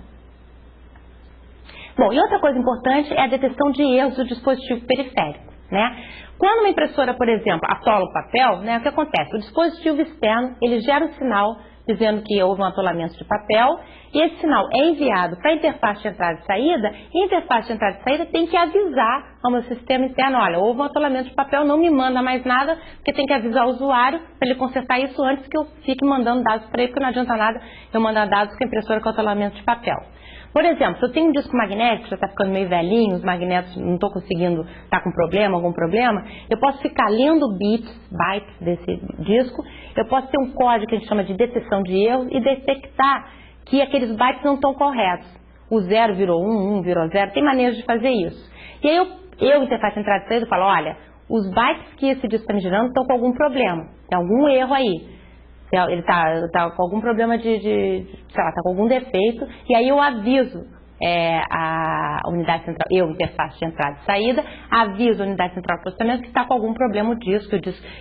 Bom, e outra coisa importante é a detecção de erros do dispositivo periférico. Né? Quando uma impressora, por exemplo, atola o papel, né, o que acontece? O dispositivo externo ele gera um sinal dizendo que houve um atolamento de papel e esse sinal é enviado para a interface de entrada e saída e a interface de entrada e saída tem que avisar ao meu sistema interno, olha, houve um atolamento de papel, não me manda mais nada, porque tem que avisar o usuário para ele consertar isso antes que eu fique mandando dados para ele, porque não adianta nada eu mandar dados com a impressora com atolamento de papel. Por exemplo, se eu tenho um disco magnético que já está ficando meio velhinho, os magnetos não estou conseguindo, está com algum problema, eu posso ficar lendo bytes desse disco, eu posso ter um código que a gente chama de detecção de erros e detectar que aqueles bytes não estão corretos. O 0 virou 1, 1 virou 0, tem maneiras de fazer isso. E aí eu interface entrada e saída, falo, olha, os bytes que esse disco está me gerando estão com algum problema, tem algum erro aí. Ele está com algum problema sei lá, está com algum defeito, e aí eu aviso a unidade central, interface de entrada e saída, aviso a unidade central de processamento que está com algum problema o disco,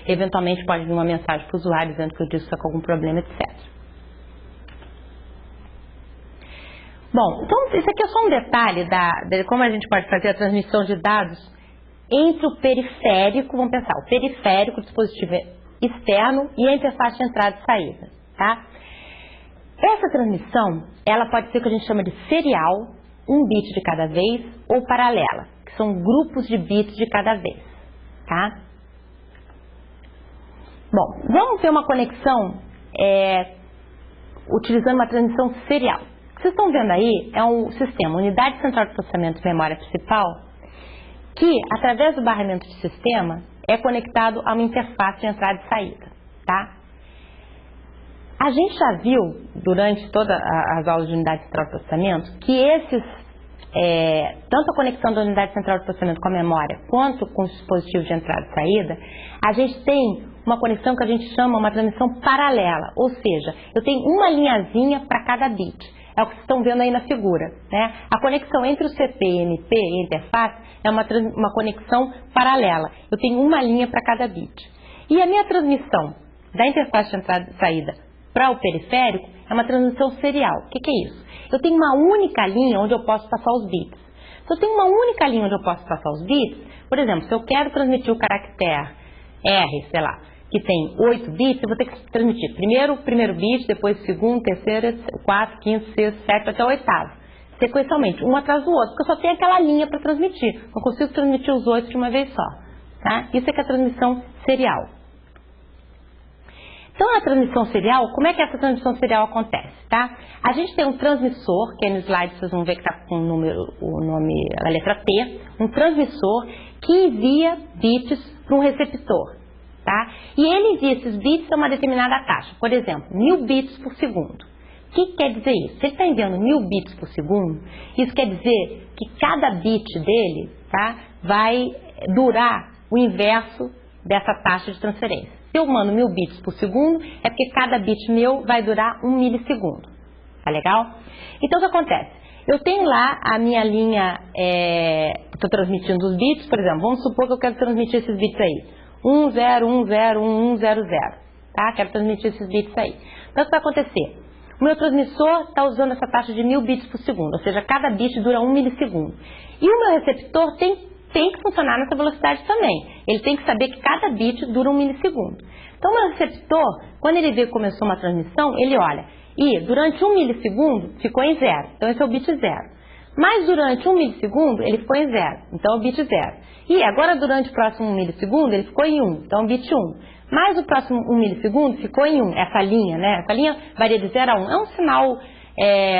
eventualmente pode vir uma mensagem para o usuário dizendo que o disco está com algum problema, etc. Bom, então isso aqui é só um detalhe de como a gente pode fazer a transmissão de dados entre o periférico, vamos pensar, o periférico, o dispositivo externo e a interface de entrada e saída, tá? Essa transmissão, ela pode ser o que a gente chama de serial, um bit de cada vez, ou paralela, que são grupos de bits de cada vez, tá? Bom, vamos ver uma conexão utilizando uma transmissão serial. O que vocês estão vendo aí é um sistema, unidade central de processamento de memória principal, que, através do barramento de sistema, é conectado a uma interface de entrada e saída, tá? A gente já viu, durante todas as aulas de unidade central de processamento, que tanto a conexão da unidade central de processamento com a memória, quanto com os dispositivos de entrada e saída, a gente tem uma conexão que a gente chama uma transmissão paralela, ou seja, eu tenho uma linhazinha para cada bit. É o que vocês estão vendo aí na figura, né? A conexão entre o CP-MP e a interface é uma conexão paralela. Eu tenho uma linha para cada bit. E a minha transmissão da interface de entrada e saída para o periférico é uma transmissão serial. O que é isso? Eu tenho uma única linha onde eu posso passar os bits. Se eu tenho uma única linha onde eu posso passar os bits, por exemplo, se eu quero transmitir o caractere R, sei lá, que tem 8 bits, eu vou ter que transmitir primeiro o primeiro bit, depois o segundo, terceiro, quarto, quinto, sexto, sétimo, até o oitavo. Sequencialmente, um atrás do outro, porque eu só tenho aquela linha para transmitir. Não consigo transmitir os 8 de uma vez só. Tá? Isso é que é a transmissão serial. Então, a transmissão serial, como é que essa transmissão serial acontece? Tá? A gente tem um transmissor, que aí no slide vocês vão ver que está com o nome, a letra T, um transmissor que envia bits para um receptor. Tá? E ele envia esses bits a uma determinada taxa. Por exemplo, 1000 bits por segundo. O que quer dizer isso? Se ele está enviando 1000 bits por segundo, isso quer dizer que cada bit dele, tá, vai durar o inverso dessa taxa de transferência. Se eu mando 1000 bits por segundo, é porque cada bit meu vai durar 1 milissegundo. Tá legal? Então, o que acontece? Eu tenho lá a minha linha, estou transmitindo os bits, por exemplo, vamos supor que eu quero transmitir esses bits aí. 1, 0, 1, 0, 1, 1, 0, 0. Tá? Quero transmitir esses bits aí. Então, o que vai acontecer? O meu transmissor está usando essa taxa de 1000 bits por segundo, ou seja, cada bit dura 1 milissegundo. E o meu receptor tem que funcionar nessa velocidade também. Ele tem que saber que cada bit dura 1 milissegundo. Então, o meu receptor, quando ele vê que começou uma transmissão, ele olha, e durante 1 milissegundo ficou em 0, então esse é o bit 0. Mas durante 1 milissegundo ele ficou em 0, então é o bit 0. E agora durante o próximo 1 milissegundo ele ficou em 1, então é o bit 1. Mas o próximo 1 milissegundo ficou em 1, essa linha, né? Essa linha varia de 0 a 1, é um sinal,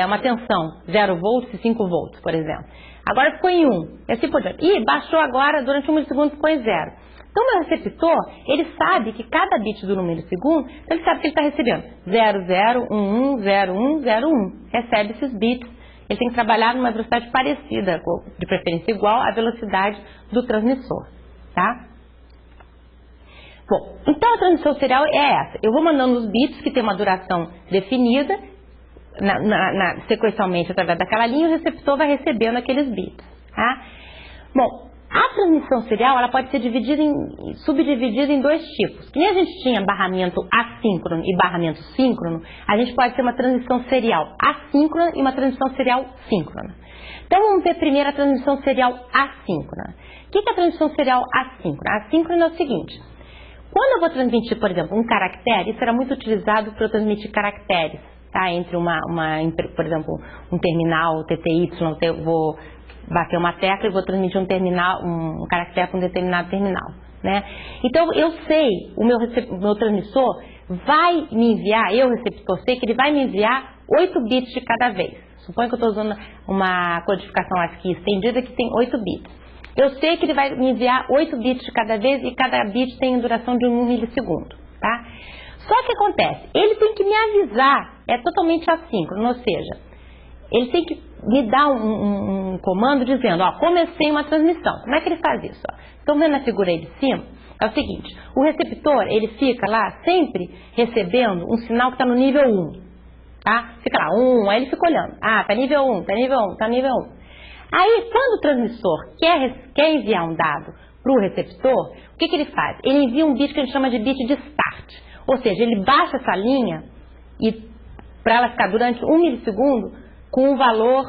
uma tensão, 0 volts e 5 volts, por exemplo. Agora ficou em 1, e assim por diante. E baixou agora, durante 1 milissegundo ficou em 0. Então o meu receptor, ele sabe que cada bit dura 1 milissegundo, então ele sabe que ele está recebendo 0, 0, 1, 1, 0, 1, 0, 1. Recebe esses bits. Ele tem que trabalhar numa velocidade parecida, de preferência igual à velocidade do transmissor, tá? Bom, então a transmissão serial é essa. Eu vou mandando os bits que tem uma duração definida, sequencialmente através daquela linha, e o receptor vai recebendo aqueles bits, tá? Bom, a transmissão serial ela pode ser subdividida em dois tipos. Que nem a gente tinha barramento assíncrono e barramento síncrono, a gente pode ter uma transmissão serial assíncrona e uma transmissão serial síncrona. Então vamos ver primeiro a transmissão serial assíncrona. O que é a transmissão serial assíncrona? A assíncrona é o seguinte: quando eu vou transmitir, por exemplo, um caractere, isso era muito utilizado para eu transmitir caracteres, tá? Entre por exemplo, um terminal TTY, eu vou bater uma tecla e vou transmitir um caractere para um determinado terminal, né? Então eu sei, o meu transmissor vai me enviar, eu receptor sei que ele vai me enviar 8 bits de cada vez. Suponha que eu estou usando uma codificação ASCII estendida que tem 8 bits. Eu sei que ele vai me enviar 8 bits de cada vez e cada bit tem duração de 1 milissegundo, tá? Só que acontece, ele tem que me avisar, é totalmente assíncrono, ou seja, ele tem que me dar um comando dizendo, ó, comecei uma transmissão. Como é que ele faz isso? Ó? Estão vendo a figura aí de cima? É o seguinte, o receptor, ele fica lá sempre recebendo um sinal que está no nível 1, tá? Fica lá, 1, aí ele fica olhando, ah, tá nível 1, tá nível 1, tá nível 1. Aí, quando o transmissor quer enviar um dado para o receptor, o que ele faz? Ele envia um bit que a gente chama de bit de start, ou seja, ele baixa essa linha e para ela ficar durante 1 milissegundo com o valor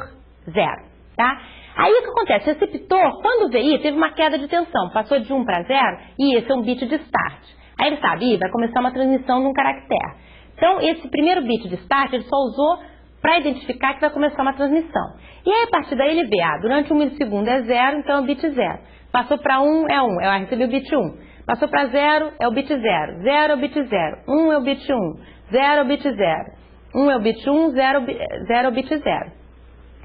0, tá? Aí o que acontece? O receptor, quando veio, teve uma queda de tensão, passou de 1 para 0 e esse é um bit de start. Aí ele sabe, vai começar uma transmissão de um caractere. Então, esse primeiro bit de start, ele só usou para identificar que vai começar uma transmissão. E aí, a partir daí, ele vê, durante 1 milissegundo é 0, então é o bit 0. Passou para 1, é 1, eu recebi o bit 1. Passou para 0, é o bit 0. 0 é o bit 0. 1 é o bit 1. 0 é o bit 0. 1 é o bit 1, 0 é o bit 0.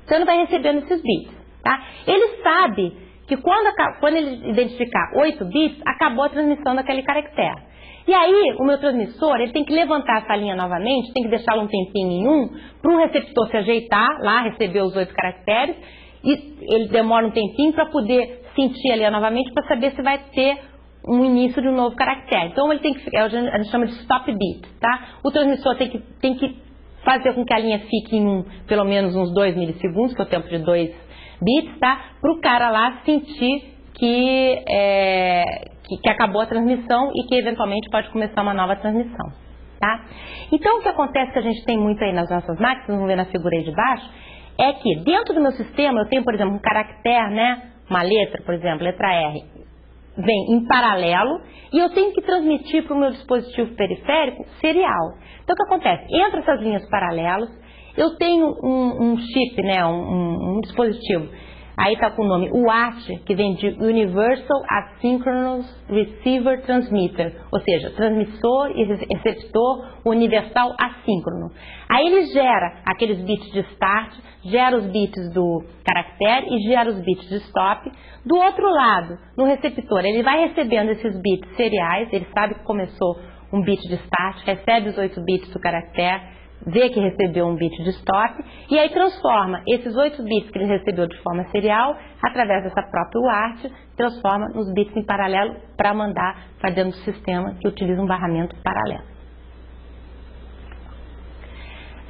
Então, ele vai recebendo esses bits, tá? Ele sabe que quando ele identificar 8 bits, acabou a transmissão daquele caractere. E aí, o meu transmissor, ele tem que levantar essa linha novamente, tem que deixá-la um tempinho em 1, para o receptor se ajeitar, lá, receber os 8 caracteres, e ele demora um tempinho para poder sentir a linha novamente, para saber se vai ter um início de um novo caractere. Então, ele tem que, a gente chama de stop bit, tá? O transmissor tem que fazer com que a linha fique em pelo menos uns 2 milissegundos, que é o tempo de 2 bits, tá? Para o cara lá sentir que acabou a transmissão e que eventualmente pode começar uma nova transmissão, tá? Então, o que acontece que a gente tem muito aí nas nossas máquinas, vamos ver na figura aí de baixo, é que dentro do meu sistema eu tenho, por exemplo, um caractere, né? Uma letra, por exemplo, letra R, vem em paralelo e eu tenho que transmitir para o meu dispositivo periférico serial. Então, o que acontece? Entre essas linhas paralelas, eu tenho um chip, né? Um dispositivo. Aí está com o nome UART, que vem de Universal Asynchronous Receiver Transmitter, ou seja, transmissor e receptor universal assíncrono. Aí ele gera aqueles bits de start, gera os bits do caractere e gera os bits de stop. Do outro lado, no receptor, ele vai recebendo esses bits seriais, ele sabe que começou um bit de start, recebe os 8 bits do caractere, vê que recebeu um bit de stop e aí transforma esses 8 bits que ele recebeu de forma serial, através dessa própria UART, transforma nos bits em paralelo para mandar para dentro do sistema que utiliza um barramento paralelo.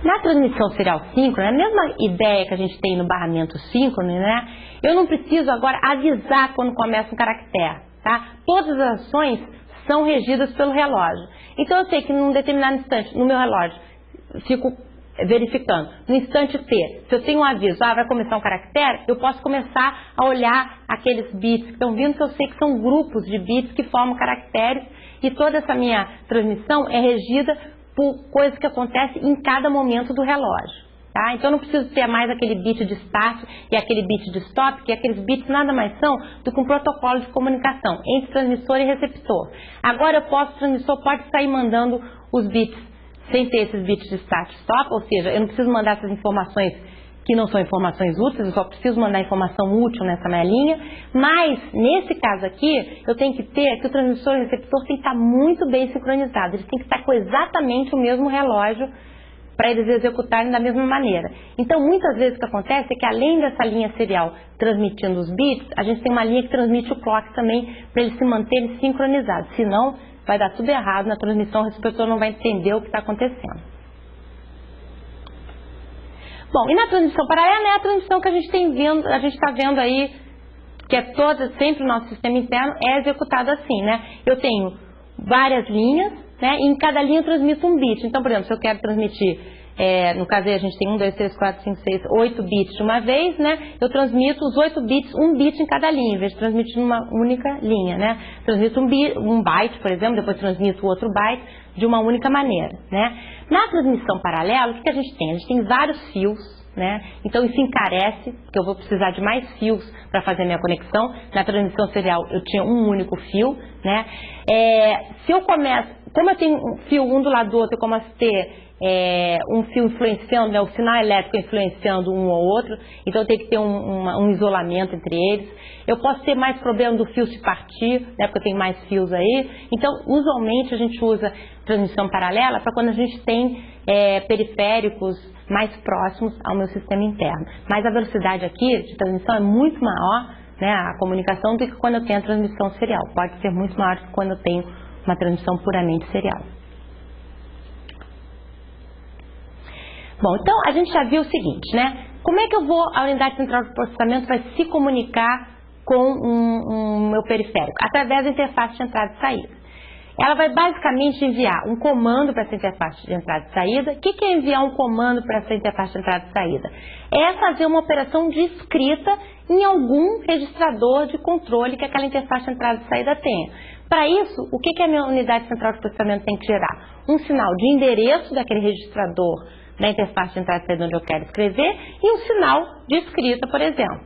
Na transmissão serial síncrona, a mesma ideia que a gente tem no barramento síncrono, né? Eu não preciso agora avisar quando começa um caractere, tá? Todas as ações são regidas pelo relógio. Então eu sei que num determinado instante, no meu relógio, fico verificando. No instante T, se eu tenho um aviso, vai começar um caractere, eu posso começar a olhar aqueles bits que estão vindo, que eu sei que são grupos de bits que formam caracteres, e toda essa minha transmissão é regida por coisas que acontecem em cada momento do relógio. Tá? Então eu não preciso ter mais aquele bit de start e aquele bit de stop, que aqueles bits nada mais são do que um protocolo de comunicação entre transmissor e receptor. Agora o transmissor pode sair mandando os bits sem ter esses bits de start e stop, ou seja, eu não preciso mandar essas informações que não são informações úteis, eu só preciso mandar informação útil nessa minha linha, mas nesse caso aqui, eu tenho que ter que o transmissor e o receptor tem que estar muito bem sincronizados, eles têm que estar com exatamente o mesmo relógio para eles executarem da mesma maneira. Então, muitas vezes o que acontece é que além dessa linha serial transmitindo os bits, a gente tem uma linha que transmite o clock também para eles se manterem sincronizados, senão vai dar tudo errado na transmissão, o receptor não vai entender o que está acontecendo. Bom, e na transmissão paralela é a transmissão que a gente está vendo aí, que é sempre o nosso sistema interno é executado assim, né? Eu tenho várias linhas, né? E em cada linha eu transmito um bit. Então, por exemplo, se eu quero transmitir, no caso aí a gente tem 1, 2, 3, 4, 5, 6, 8 bits de uma vez, né? Eu transmito os 8 bits, um bit em cada linha, em vez de transmitir numa única linha, né? Transmito um byte, por exemplo, depois transmito outro byte de uma única maneira, né? Na transmissão paralela, o que a gente tem? A gente tem vários fios, né? Então isso encarece, porque eu vou precisar de mais fios para fazer minha conexão. Na transmissão serial eu tinha um único fio, né? Como eu tenho um fio um do lado do outro, eu começo a ter um fio influenciando, né, o sinal elétrico influenciando um ou outro, então tem que ter um isolamento entre eles. Eu posso ter mais problema do fio se partir, né, porque eu tenho mais fios aí. Então, usualmente a gente usa transmissão paralela para quando a gente tem periféricos mais próximos ao meu sistema interno. Mas a velocidade aqui de transmissão é muito maior, né, a comunicação, do que quando eu tenho a transmissão serial. Pode ser muito maior do que quando eu tenho uma transmissão puramente serial. Bom, então a gente já viu o seguinte, né? Como é que a unidade central de processamento vai se comunicar com o meu periférico? Através da interface de entrada e saída. Ela vai basicamente enviar um comando para essa interface de entrada e saída. O que é enviar um comando para essa interface de entrada e saída? É fazer uma operação de escrita em algum registrador de controle que aquela interface de entrada e saída tenha. Para isso, o que a minha unidade central de processamento tem que gerar? Um sinal de endereço daquele registrador na interface de entrada e saída onde eu quero escrever e um sinal de escrita, por exemplo.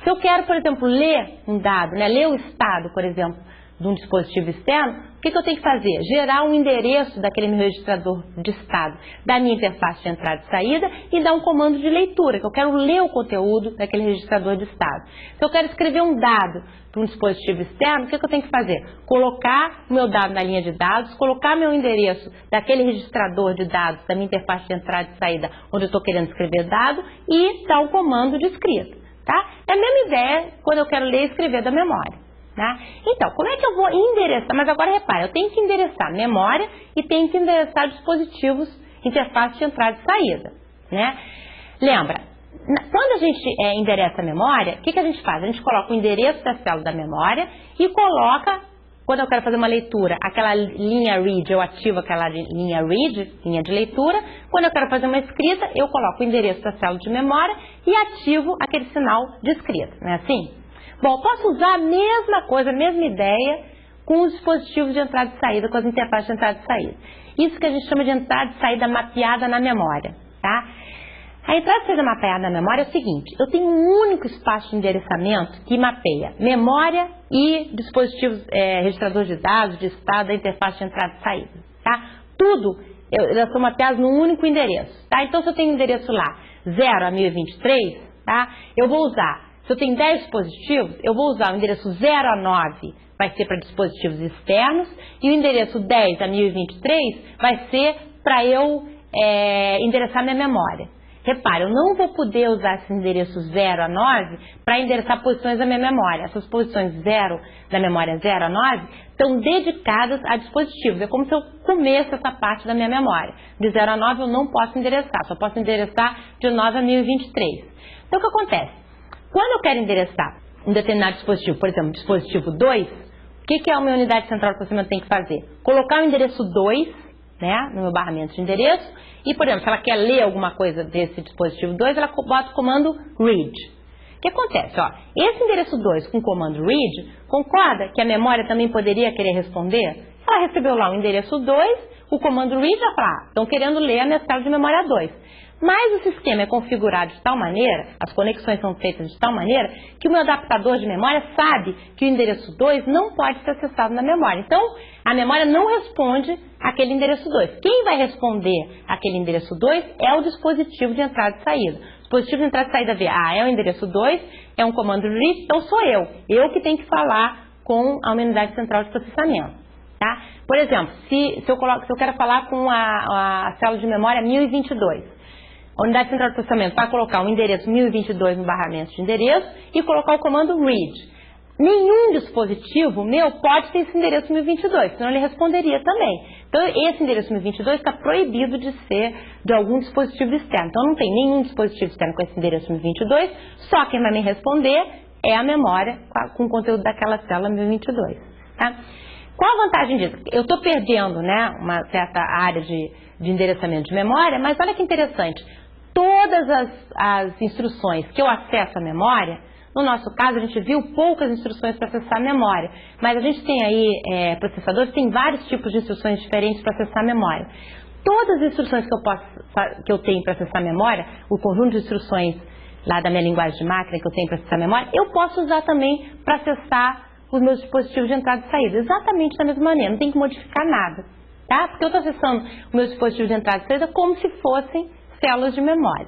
Se eu quero, por exemplo, ler um dado, né, ler o estado, por exemplo, de um dispositivo externo, o que eu tenho que fazer? Gerar um endereço daquele meu registrador de estado da minha interface de entrada e saída e dar um comando de leitura, que eu quero ler o conteúdo daquele registrador de estado. Se eu quero escrever um dado para um dispositivo externo, o que eu tenho que fazer? Colocar o meu dado na linha de dados, colocar meu endereço daquele registrador de dados da minha interface de entrada e saída onde eu estou querendo escrever dado e dar um comando de escrita. Tá? É a mesma ideia quando eu quero ler e escrever da memória. Tá? Então, como é que eu vou endereçar? Mas agora repara, eu tenho que endereçar memória e tenho que endereçar dispositivos, interface de entrada e saída. Né? Lembra, quando a gente endereça a memória, o que a gente faz? A gente coloca o endereço da célula da memória e coloca, quando eu quero fazer uma leitura, aquela linha read, eu ativo aquela linha read, linha de leitura. Quando eu quero fazer uma escrita, eu coloco o endereço da célula de memória e ativo aquele sinal de escrita. Não é assim? Bom, posso usar a mesma coisa, a mesma ideia com os dispositivos de entrada e saída, com as interfaces de entrada e saída. Isso que a gente chama de entrada e saída mapeada na memória. Tá? A entrada e saída mapeada na memória é o seguinte: eu tenho um único espaço de endereçamento que mapeia memória e dispositivos, registradores de dados, de estado, da interface de entrada e saída. Tá? Tudo, elas são mapeadas num único endereço. Tá? Então, se eu tenho um endereço lá, 0 a 1023, tá? Eu vou usar. Se eu tenho 10 dispositivos, eu vou usar o endereço 0 a 9, vai ser para dispositivos externos, e o endereço 10 a 1023 vai ser para eu endereçar minha memória. Repare, eu não vou poder usar esse endereço 0 a 9 para endereçar posições da minha memória. Essas posições 0 da memória 0 a 9 estão dedicadas a dispositivos. É como se eu comesse essa parte da minha memória. De 0 a 9 eu não posso endereçar, só posso endereçar de 9 a 1023. Então o que acontece? Quando eu quero endereçar um determinado dispositivo, por exemplo, dispositivo 2, o que a minha unidade central de processamento tem que fazer? Colocar o endereço 2, né, no meu barramento de endereço, e, por exemplo, se ela quer ler alguma coisa desse dispositivo 2, ela bota o comando read. O que acontece? Ó, esse endereço 2 com o comando read, concorda que a memória também poderia querer responder? Ela recebeu lá o endereço 2, o comando read vai falar, estão querendo ler a minha célula de memória 2. Mas o sistema é configurado de tal maneira, as conexões são feitas de tal maneira, que o meu adaptador de memória sabe que o endereço 2 não pode ser acessado na memória. Então, a memória não responde àquele endereço 2. Quem vai responder àquele endereço 2 é o dispositivo de entrada e saída. O dispositivo de entrada e saída vê, é o endereço 2, é um comando read, então sou eu. Eu que tenho que falar com a unidade central de processamento. Tá? Por exemplo, se eu quero falar com a célula de memória 1022, a unidade central de processamento vai colocar o endereço 1022 no barramento de endereço e colocar o comando read. Nenhum dispositivo meu pode ter esse endereço 1022, senão ele responderia também. Então, esse endereço 1022 está proibido de ser de algum dispositivo externo. Então, não tem nenhum dispositivo externo com esse endereço 1022, só quem vai me responder é a memória com o conteúdo daquela célula 1022. Tá? Qual a vantagem disso? Eu estou perdendo, né, uma certa área de endereçamento de memória, mas olha que interessante. Todas as instruções que eu acesso à memória, no nosso caso a gente viu poucas instruções para acessar a memória, mas a gente tem aí processadores, tem vários tipos de instruções diferentes para acessar a memória. Todas as instruções que eu tenho para acessar a memória, o conjunto de instruções lá da minha linguagem de máquina que eu tenho para acessar a memória, eu posso usar também para acessar os meus dispositivos de entrada e saída, exatamente da mesma maneira, não tem que modificar nada. tá? Porque eu estou acessando o meu dispositivo de entrada e saída como se fossem células de memória.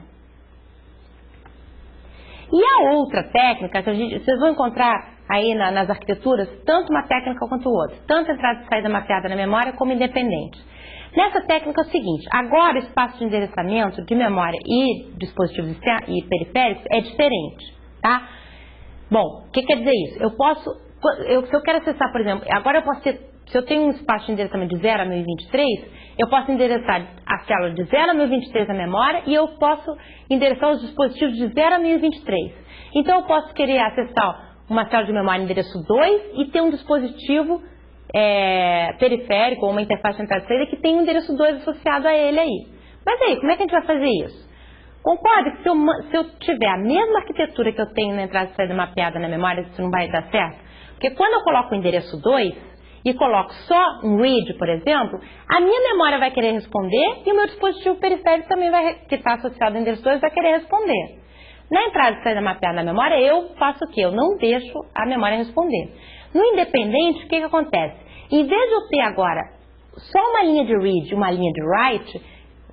E a outra técnica, que vocês vão encontrar aí nas arquiteturas, tanto uma técnica quanto outra, tanto entrada e saída mapeada na memória como independente. Nessa técnica é o seguinte, agora o espaço de endereçamento de memória e dispositivos e periféricos é diferente, tá? Bom, o que quer dizer isso? Se eu quero acessar, por exemplo, agora eu posso ter, se eu tenho um espaço de endereçamento de 0 a 1023, eu posso endereçar a célula de 0 a 1023 na memória e eu posso endereçar os dispositivos de 0 a 1023. Então eu posso querer acessar uma célula de memória endereço 2 e ter um dispositivo periférico ou uma interface de entrada e saída que tem o endereço 2 associado a ele aí. Mas aí, como é que a gente vai fazer isso? Concorda que se eu tiver a mesma arquitetura que eu tenho na entrada e saída mapeada na memória, isso não vai dar certo? Porque quando eu coloco o endereço 2 e coloco só um read, por exemplo, a minha memória vai querer responder e o meu dispositivo periférico também que está associado ao endereço 2 vai querer responder. Na entrada e saída mapeada na memória, eu faço o quê? Eu não deixo a memória responder. No independente, o que acontece? Em vez de eu ter agora só uma linha de read e uma linha de write,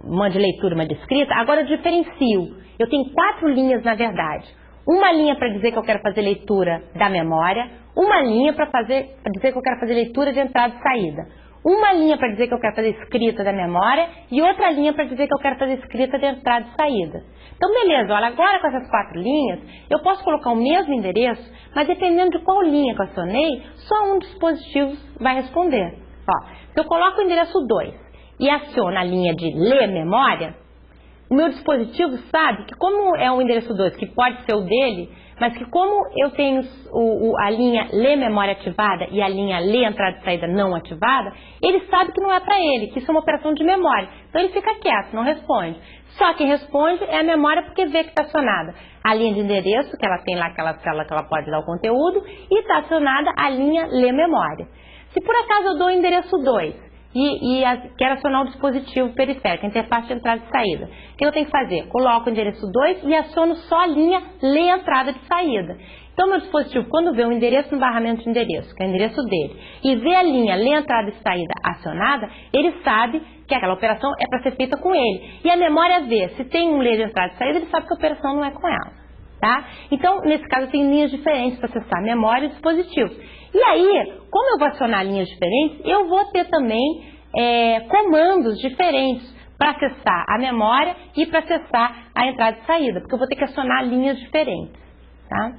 uma de leitura e uma de escrita, agora eu diferencio. Eu tenho 4 linhas, na verdade. Uma linha para dizer que eu quero fazer leitura da memória, uma linha para dizer que eu quero fazer leitura de entrada e saída, uma linha para dizer que eu quero fazer escrita da memória e outra linha para dizer que eu quero fazer escrita de entrada e saída. Então, beleza, olha, agora com essas 4 linhas, eu posso colocar o mesmo endereço, mas dependendo de qual linha que eu acionei, só um dispositivo vai responder. Ó, se eu coloco o endereço 2 e aciono a linha de ler memória, o meu dispositivo sabe que como é um endereço 2, que pode ser o dele, mas que como eu tenho a linha ler memória ativada e a linha ler entrada e saída não ativada, ele sabe que não é para ele, que isso é uma operação de memória. Então ele fica quieto, não responde. Só quem responde é a memória porque vê que está acionada a linha de endereço, que ela tem lá aquela célula que ela pode dar o conteúdo, e está acionada a linha ler memória. Se por acaso eu dou o endereço 2, quero acionar o dispositivo periférico, a interface de entrada e saída. O que eu tenho que fazer? Coloco o endereço 2 e aciono só a linha ler entrada e saída. Então, meu dispositivo, quando vê o endereço no barramento de endereço, que é o endereço dele, e vê a linha ler entrada e saída acionada, ele sabe que aquela operação é para ser feita com ele. E a memória vê, se tem um ler de entrada e saída, ele sabe que a operação não é com ela. Tá? Então, nesse caso, eu tenho linhas diferentes para acessar memória e dispositivos. E aí, como eu vou acionar linhas diferentes, eu vou ter também comandos diferentes para acessar a memória e para acessar a entrada e saída, porque eu vou ter que acionar linhas diferentes. Tá?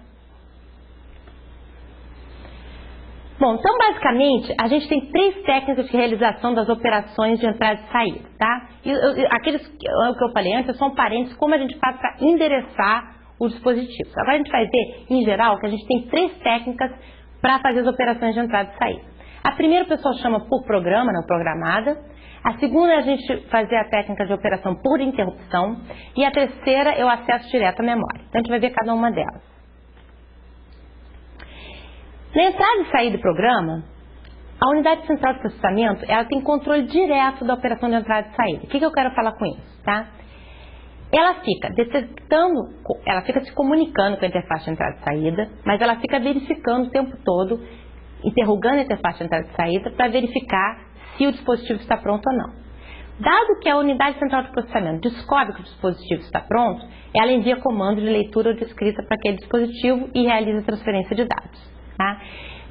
Bom, então, basicamente, a gente tem 3 técnicas de realização das operações de entrada e saída. Tá? Aqueles que eu falei antes são parênteses, como a gente faz para endereçar os dispositivos. Agora a gente vai ver, em geral, que a gente tem 3 técnicas para fazer as operações de entrada e saída. A primeira o pessoal chama por programa, não programada. A segunda é a gente fazer a técnica de operação por interrupção. E a terceira é o acesso direto à memória. Então a gente vai ver cada uma delas. Na entrada e saída do programa, a unidade central de processamento ela tem controle direto da operação de entrada e saída. O que eu quero falar com isso? Tá? Ela fica detectando, ela fica se comunicando com a interface de entrada e saída, mas ela fica verificando o tempo todo, interrogando a interface de entrada e saída para verificar se o dispositivo está pronto ou não. Dado que a unidade central de processamento descobre que o dispositivo está pronto, ela envia comando de leitura ou de escrita para aquele dispositivo e realiza a transferência de dados. Tá?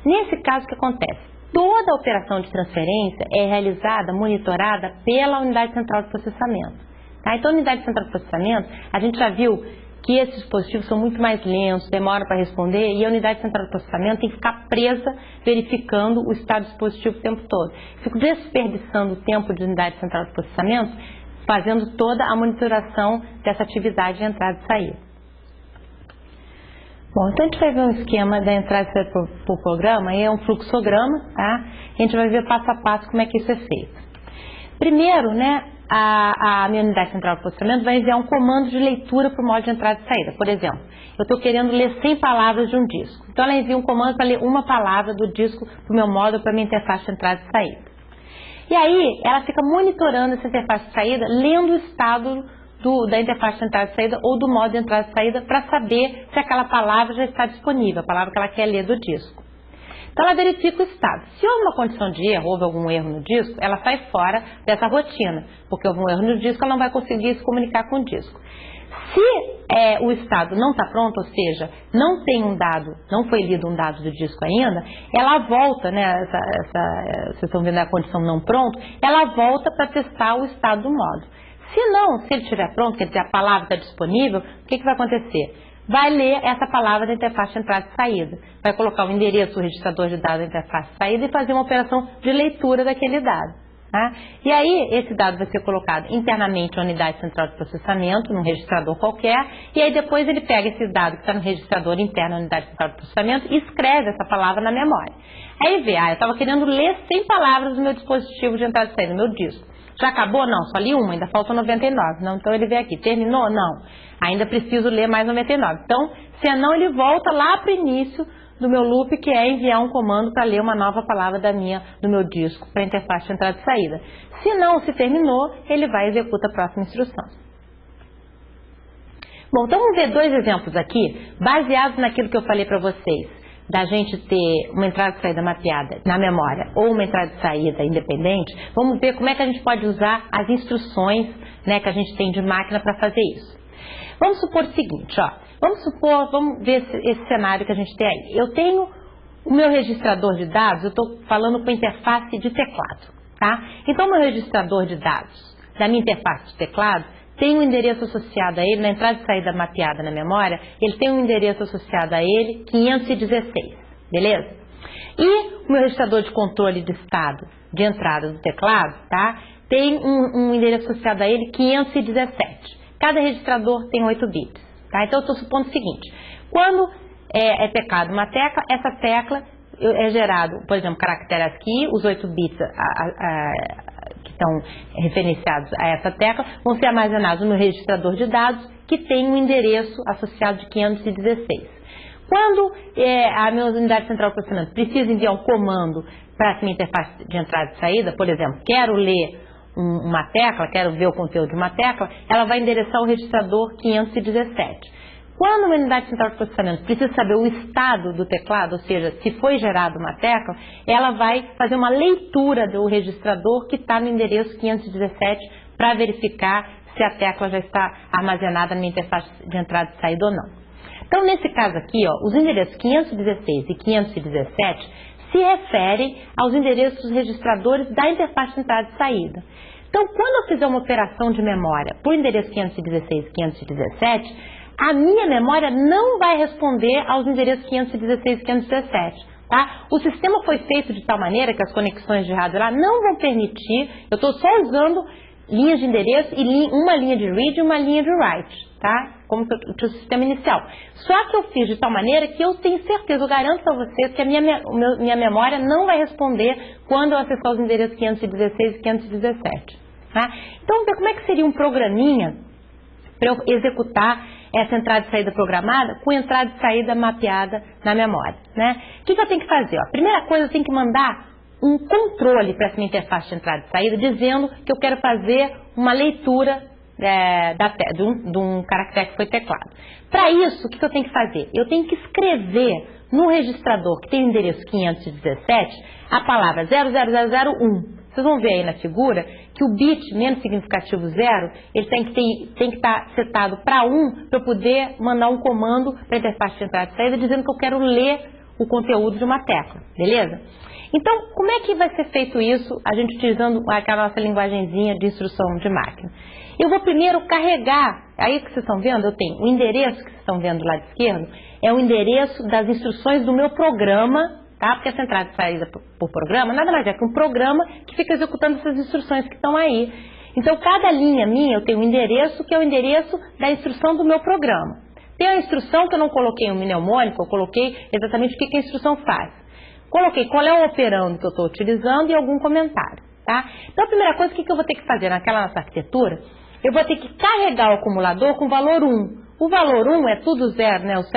Nesse caso, o que acontece? Toda a operação de transferência é realizada, monitorada pela unidade central de processamento. Tá? Então, a unidade central de processamento, a gente já viu que esses dispositivos são muito mais lentos, demoram para responder, e a unidade central de processamento tem que ficar presa verificando o estado do dispositivo o tempo todo. Fico desperdiçando o tempo de unidade central de processamento, fazendo toda a monitoração dessa atividade de entrada e saída. Bom, então a gente vai ver um esquema da entrada e saída por programa, aí é um fluxograma, tá? A gente vai ver passo a passo como é que isso é feito. Primeiro, né, a minha unidade central de processamento vai enviar um comando de leitura para o modo de entrada e saída. Por exemplo, eu estou querendo ler 100 palavras de um disco. Então ela envia um comando para ler uma palavra do disco para o meu módulo, para a minha interface de entrada e saída. E aí ela fica monitorando essa interface de saída, lendo o estado da interface de entrada e saída ou do modo de entrada e saída para saber se aquela palavra já está disponível, a palavra que ela quer ler do disco. Então ela verifica o estado. Se houve uma condição de erro, houve algum erro no disco, ela sai fora dessa rotina, porque houve um erro no disco, ela não vai conseguir se comunicar com o disco. Se o estado não está pronto, ou seja, não tem um dado, não foi lido um dado do disco ainda, ela volta, né, vocês estão vendo a condição não pronto, ela volta para testar o estado do módulo. Se não, se ele estiver pronto, quer dizer, a palavra está disponível, o que vai acontecer? Vai ler essa palavra da interface de entrada e saída, vai colocar o endereço, o registrador de dados da interface de saída e fazer uma operação de leitura daquele dado. Tá? E aí, esse dado vai ser colocado internamente na unidade central de processamento, num registrador qualquer, e aí depois ele pega esse dado que está no registrador interno na unidade central de processamento e escreve essa palavra na memória. Aí vê, eu estava querendo ler 100 palavras no meu dispositivo de entrada e saída, no meu disco. Já acabou? Não, só li uma, ainda faltam 99. Não, então ele vem aqui. Terminou? Não. Ainda preciso ler mais 99. Então, se não, ele volta lá para o início do meu loop, que é enviar um comando para ler uma nova palavra do meu disco para a interface de entrada e saída. Se não, se terminou, ele vai e executa a próxima instrução. Bom, então vamos ver dois exemplos aqui, baseados naquilo que eu falei para vocês, da gente ter uma entrada e saída mapeada na memória ou uma entrada e saída independente. Vamos ver como é que a gente pode usar as instruções, né, que a gente tem de máquina para fazer isso. Vamos supor o seguinte, vamos ver esse cenário que a gente tem aí. Eu tenho o meu registrador de dados, eu estou falando com interface de teclado, tá? Então, o meu registrador de dados da minha interface de teclado tem um endereço associado a ele, na entrada e saída mapeada na memória, ele tem um endereço associado a ele, 516, beleza? E o meu registrador de controle de estado de entrada do teclado, tá? Tem um endereço associado a ele, 517. Cada registrador tem 8 bits, tá? Então eu estou supondo o seguinte, quando é teclado uma tecla, essa tecla é gerado, por exemplo, caractere ASCII, os 8 bits que estão referenciados a essa tecla, vão ser armazenados no registrador de dados, que tem um endereço associado de 516. Quando a minha unidade central de processamento precisa enviar um comando para a minha interface de entrada e saída, por exemplo, quero ler uma tecla, quero ver o conteúdo de uma tecla, ela vai endereçar o registrador 517. Quando uma unidade central de processamento precisa saber o estado do teclado, ou seja, se foi gerada uma tecla, ela vai fazer uma leitura do registrador que está no endereço 517 para verificar se a tecla já está armazenada na minha interface de entrada e saída ou não. Então, nesse caso aqui, os endereços 516 e 517 se referem aos endereços dos registradores da interface de entrada e saída. Então, quando eu fizer uma operação de memória por endereço 516 e 517, a minha memória não vai responder aos endereços 516 e 517, tá? O sistema foi feito de tal maneira que as conexões de rádio lá não vão permitir, eu estou só usando linhas de endereço e uma linha de read e uma linha de write, tá? Como o sistema inicial. Só que eu fiz de tal maneira que eu tenho certeza, eu garanto para vocês que a minha memória não vai responder quando eu acessar os endereços 516 e 517, tá? Então, vamos ver como é que seria um programinha para eu executar essa entrada e saída programada com entrada e saída mapeada na memória, né? O que eu tenho que fazer? A primeira coisa, eu tenho que mandar um controle para essa minha interface de entrada e saída, dizendo que eu quero fazer uma leitura de um caractere que foi teclado. Para isso, o que eu tenho que fazer? Eu tenho que escrever no registrador que tem o endereço 517 a palavra 00001. Vocês vão ver aí na figura que o bit menos significativo 0, ele tem que estar setado para 1 para eu poder mandar um comando para a interface de entrada e saída dizendo que eu quero ler o conteúdo de uma tecla, beleza? Então, como é que vai ser feito isso, a gente utilizando aquela nossa linguagenzinha de instrução de máquina? Eu vou primeiro carregar, aí que vocês estão vendo, eu tenho o endereço que vocês estão vendo do lado esquerdo, é o endereço das instruções do meu programa, tá? Porque essa entrada e saída por programa nada mais é que um programa que fica executando essas instruções que estão aí. Então, cada linha minha, eu tenho um endereço que é o endereço da instrução do meu programa. Tem a instrução que eu não coloquei um mnemônico, eu coloquei exatamente o que a instrução faz. Coloquei qual é o operando que eu estou utilizando e algum comentário, tá? Então, a primeira coisa, o que eu vou ter que fazer naquela nossa arquitetura? Eu vou ter que carregar o acumulador com o valor 1. O valor 1 é tudo zero, né? Os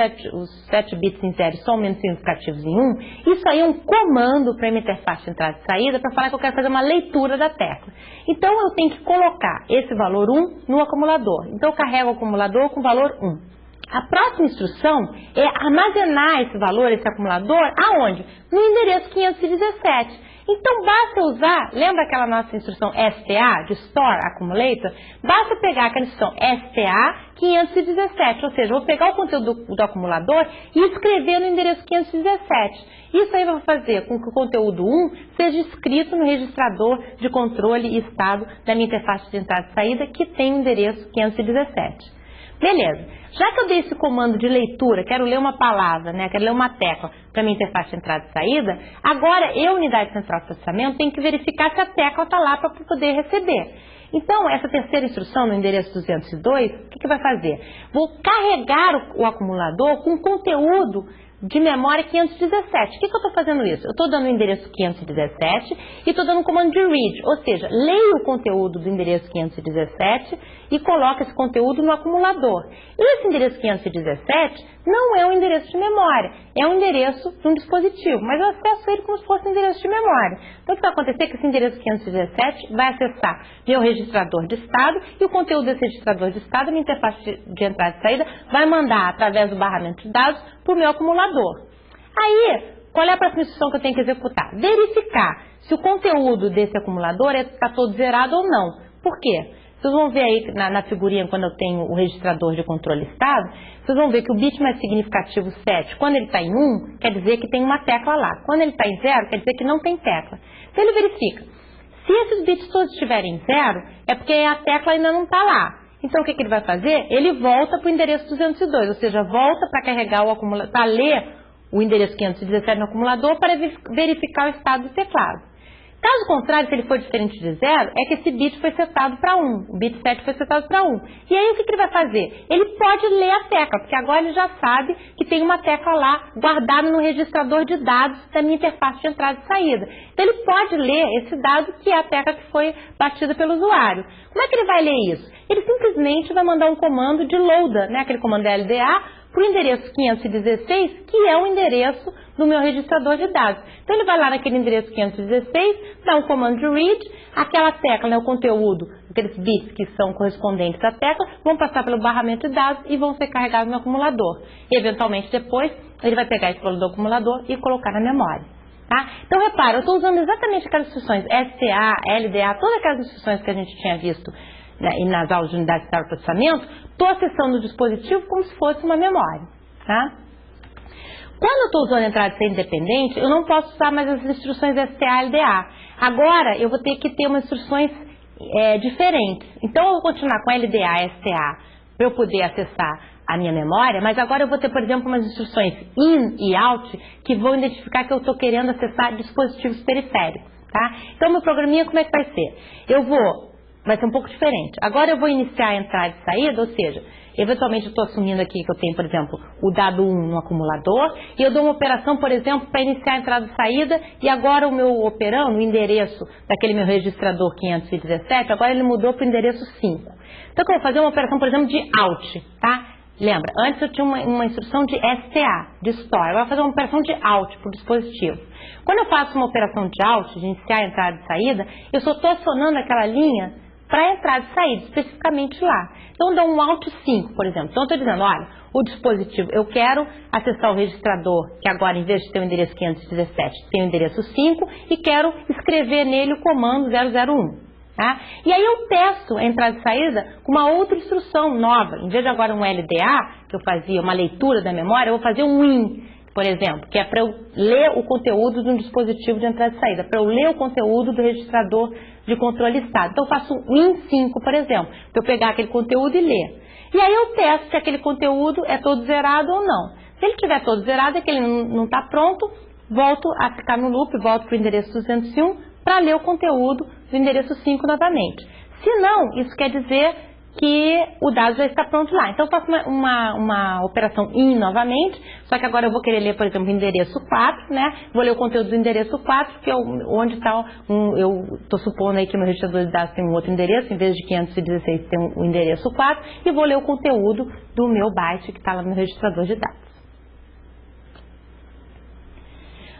7 bits em zero são menos significativos em 1. Isso aí é um comando para a minha interface de entrada e saída para falar que eu quero fazer uma leitura da tecla. Então, eu tenho que colocar esse valor 1 no acumulador. Então, eu carrego o acumulador com o valor 1. A próxima instrução é armazenar esse valor, esse acumulador, aonde? No endereço 517. Então, basta usar, lembra aquela nossa instrução STA, de Store Accumulator? Basta pegar aquela instrução STA 517, ou seja, vou pegar o conteúdo do acumulador e escrever no endereço 517. Isso aí vai fazer com que o conteúdo 1 seja escrito no registrador de controle e estado da minha interface de entrada e saída, que tem o endereço 517. Beleza, já que eu dei esse comando de leitura, quero ler uma palavra, né, quero ler uma tecla para minha interface de entrada e saída, agora eu, unidade central de processamento, tenho que verificar se a tecla está lá para poder receber. Então, essa terceira instrução no endereço 202, o que vai fazer? Vou carregar o acumulador com conteúdo de memória 517. O que eu estou fazendo isso? Eu estou dando o endereço 517 e estou dando um comando de read, ou seja, leio o conteúdo do endereço 517 e coloco esse conteúdo no acumulador. E esse endereço 517 não é um endereço de memória, é um endereço de um dispositivo, mas eu acesso ele como se fosse um endereço de memória. Então, o que vai acontecer é que esse endereço 517 vai acessar meu registrador de estado e o conteúdo desse registrador de estado, minha interface de entrada e saída, vai mandar através do barramento de dados para o meu acumulador. Aí, qual é a próxima instrução que eu tenho que executar? Verificar se o conteúdo desse acumulador está todo zerado ou não. Por quê? Vocês vão ver aí na figurinha, quando eu tenho o registrador de controle estado, vocês vão ver que o bit mais significativo 7, quando ele está em 1, quer dizer que tem uma tecla lá. Quando ele está em 0, quer dizer que não tem tecla. Então ele verifica. Se esses bits todos estiverem em 0, é porque a tecla ainda não está lá. Então o que ele vai fazer? Ele volta para o endereço 202, ou seja, volta para carregar o acumulador, para ler o endereço 517 no acumulador para verificar o estado do teclado. Caso contrário, se ele for diferente de 0, é que esse bit foi setado para 1, o bit 7 foi setado para 1. E aí o que ele vai fazer? Ele pode ler a tecla, porque agora ele já sabe que tem uma tecla lá guardada no registrador de dados da minha interface de entrada e saída. Então ele pode ler esse dado que é a tecla que foi batida pelo usuário. Como é que ele vai ler isso? Ele simplesmente vai mandar um comando de loader, né, aquele comando LDA, para o endereço 516, que é o endereço do meu registrador de dados. Então ele vai lá naquele endereço 516, dá um comando de read, aquela tecla, né, o conteúdo, aqueles bits que são correspondentes à tecla, vão passar pelo barramento de dados e vão ser carregados no acumulador. E eventualmente depois ele vai pegar esse valor do acumulador e colocar na memória. Tá? Então repara, eu estou usando exatamente aquelas instruções STA, LDA, todas aquelas instruções que a gente tinha visto, né, e nas aulas de unidade de processamento, estou acessando o dispositivo como se fosse uma memória. Tá? Quando eu estou usando entrada e saída independente, eu não posso usar mais as instruções STA e LDA. Agora eu vou ter que ter umas instruções diferentes. Então eu vou continuar com LDA e STA para eu poder acessar a minha memória, mas agora eu vou ter, por exemplo, umas instruções IN e OUT que vão identificar que eu estou querendo acessar dispositivos periféricos. Tá? Então meu programinha como é que vai ser? Vai ser um pouco diferente. Agora eu vou iniciar a entrada e saída, ou seja, eventualmente eu estou assumindo aqui que eu tenho, por exemplo, o dado 1 no acumulador, e eu dou uma operação, por exemplo, para iniciar a entrada e saída, e agora o meu operando, o endereço daquele meu registrador 517, agora ele mudou para o endereço 5. Então eu vou fazer uma operação, por exemplo, de OUT, tá? Lembra, antes eu tinha uma instrução de STA, de Store, agora eu vou fazer uma operação de OUT para o dispositivo. Quando eu faço uma operação de OUT, de iniciar a entrada e saída, eu só estou acionando aquela linha para entrada e saída, especificamente lá. Então, eu dou um Alt 5, por exemplo. Então, eu estou dizendo, olha, o dispositivo, eu quero acessar o registrador, que agora, em vez de ter o endereço 517, tem o endereço 5, e quero escrever nele o comando 001. Tá? E aí eu testo a entrada e saída com uma outra instrução nova. Em vez de agora um LDA, que eu fazia uma leitura da memória, eu vou fazer um IN, por exemplo, que é para eu ler o conteúdo de um dispositivo de entrada e saída, para eu ler o conteúdo do registrador de controle estado. Então eu faço um IN5, por exemplo, para eu pegar aquele conteúdo e ler. E aí eu testo se aquele conteúdo é todo zerado ou não. Se ele estiver todo zerado, é que ele não está pronto, volto a ficar no loop, volto para o endereço 201 para ler o conteúdo do endereço 5 novamente. Se não, isso quer dizer que o dado já está pronto lá. Então eu faço uma operação IN novamente, só que agora eu vou querer ler, por exemplo, o endereço 4, né? Vou ler o conteúdo do endereço 4, que é onde está, eu estou supondo aí que o meu registrador de dados tem um outro endereço, em vez de 516 tem o endereço 4, e vou ler o conteúdo do meu byte que está lá no registrador de dados.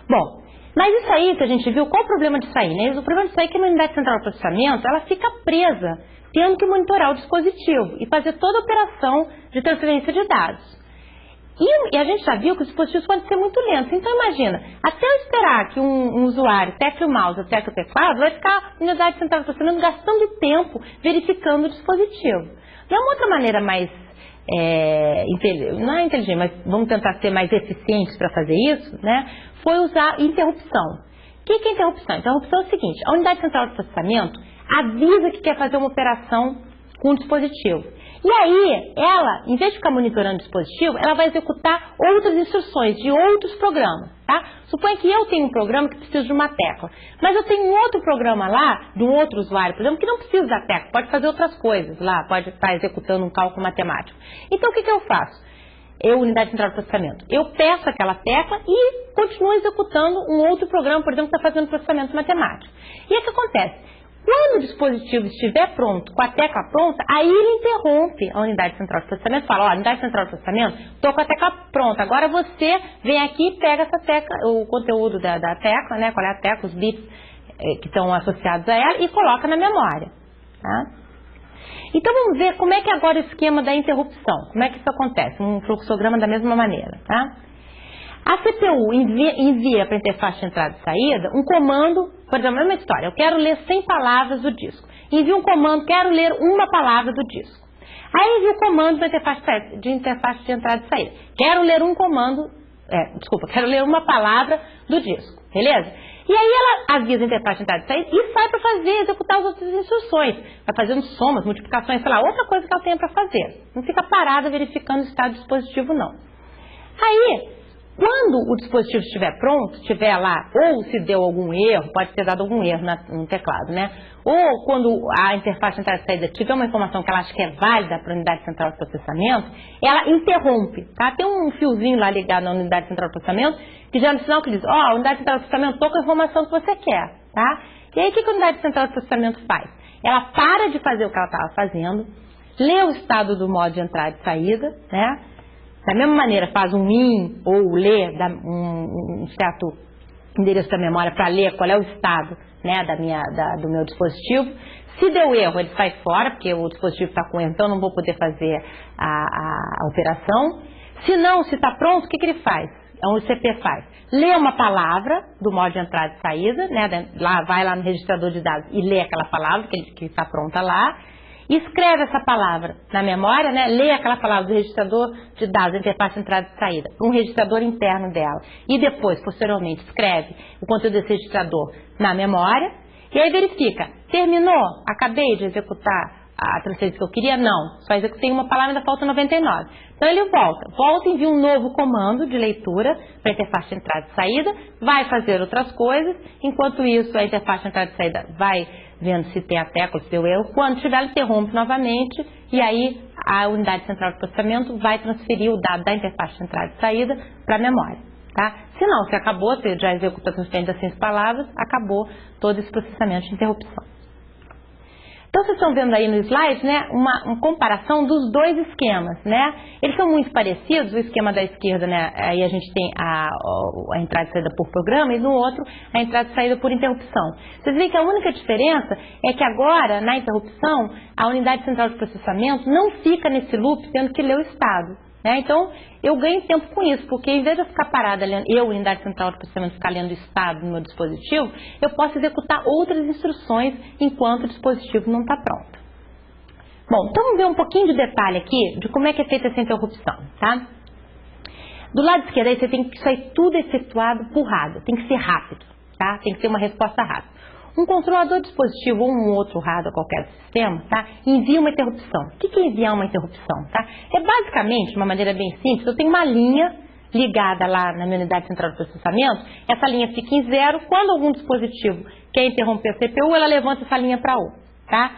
Bom, Mas isso aí que a gente viu, qual o problema disso aí, né? O problema disso aí é que a unidade central de processamento, ela fica presa, tendo que monitorar o dispositivo e fazer toda a operação de transferência de dados. E a gente já viu que os dispositivos podem ser muito lentos. Então imagina, até eu esperar que um usuário tecle o mouse ou tecle o teclado, vai ficar a unidade central de processamento gastando tempo verificando o dispositivo. E uma outra maneira mais, não é inteligente, mas vamos tentar ser mais eficientes para fazer isso, né? Foi usar interrupção. O que é interrupção? Interrupção é o seguinte, a unidade central de processamento avisa que quer fazer uma operação com o dispositivo. E aí, ela, em vez de ficar monitorando o dispositivo, ela vai executar outras instruções de outros programas, tá? Suponha que eu tenho um programa que precisa de uma tecla, mas eu tenho um outro programa lá, de um outro usuário, por exemplo, que não precisa da tecla, pode fazer outras coisas lá, pode estar executando um cálculo matemático. Então, o que eu faço? Unidade central de processamento. Eu peço aquela tecla e continuo executando um outro programa, por exemplo, que está fazendo processamento matemático. E o que acontece? Quando o dispositivo estiver pronto, com a tecla pronta, aí ele interrompe a unidade central de processamento, fala, unidade central de processamento, estou com a tecla pronta, agora você vem aqui e pega essa tecla, o conteúdo da tecla, né, qual é a tecla, os bits que estão associados a ela, e coloca na memória. Tá? Então vamos ver como é que agora o esquema da interrupção, como é que isso acontece, um fluxograma da mesma maneira. Tá? A CPU envia para a interface de entrada e saída um comando, por exemplo, a mesma história, eu quero ler 100 palavras do disco. Envia um comando, quero ler uma palavra do disco. Aí envia o comando para a interface de entrada e saída. Quero ler quero ler uma palavra do disco, beleza? E aí ela avisa a interface de entrada e saída e sai para executar as outras instruções. Vai fazendo somas, multiplicações, sei lá, outra coisa que ela tenha para fazer. Não fica parada verificando o estado do dispositivo, não. Aí, quando o dispositivo estiver pronto, estiver lá, ou se deu algum erro, pode ter dado algum erro no teclado, né? Ou quando a interface de entrada e saída tiver uma informação que ela acha que é válida para a unidade central de processamento, ela interrompe, tá? Tem um fiozinho lá ligado na unidade central de processamento que já é um sinal que diz, a unidade central de processamento estou com a informação que você quer, tá? E aí o que a unidade central de processamento faz? Ela para de fazer o que ela estava fazendo, lê o estado do modo de entrada e saída, né? Da mesma maneira, faz um IN ou lê um certo endereço da memória para ler qual é o estado, né, do meu dispositivo. Se deu erro, ele sai fora, porque o dispositivo está com erro, então não vou poder fazer a operação. Se não, se está pronto, o que ele faz? O CP faz. Lê uma palavra do modo de entrada e saída, né, vai lá no registrador de dados e lê aquela palavra que está pronta lá. Escreve essa palavra na memória, né? Lê aquela palavra do registrador de dados, da interface de entrada e saída, um registrador interno dela. E depois, posteriormente, escreve o conteúdo desse registrador na memória. E aí verifica, terminou? Acabei de executar a transferência que eu queria? Não, só executei uma palavra, ainda falta 99. Então ele volta e envia um novo comando de leitura para a interface de entrada e saída, vai fazer outras coisas, enquanto isso a interface de entrada e saída vai vendo se tem a tecla, se deu erro, quando tiver, ele interrompe novamente e aí a unidade central de processamento vai transferir o dado da interface de entrada e saída para a memória. Tá? Se não, se acabou, você já executou a transferência das 5 palavras, acabou todo esse processamento de interrupção. Então, vocês estão vendo aí no slide, né, uma comparação dos dois esquemas, né? Eles são muito parecidos, o esquema da esquerda, né, aí a gente tem a entrada e saída por programa e no outro a entrada e saída por interrupção. Vocês veem que a única diferença é que agora, na interrupção, a unidade central de processamento não fica nesse loop tendo que ler o estado. Né? Então, eu ganho tempo com isso, porque em vez de eu ficar parada lendo, unidade central de processamento, ficar lendo o estado do meu dispositivo, eu posso executar outras instruções enquanto o dispositivo não está pronto. Bom, então vamos ver um pouquinho de detalhe aqui de como é que é feita essa interrupção, tá? Do lado esquerdo aí você tem que sair tudo efetuado por rádio, tem que ser rápido, tá? Tem que ter uma resposta rápida. Um controlador de dispositivo ou um outro hardware qualquer do sistema, tá, envia uma interrupção. O que é enviar uma interrupção? Tá? É basicamente, de uma maneira bem simples, eu tenho uma linha ligada lá na minha unidade central de processamento, essa linha fica em 0, quando algum dispositivo quer interromper a CPU, ela levanta essa linha para 1. Tá?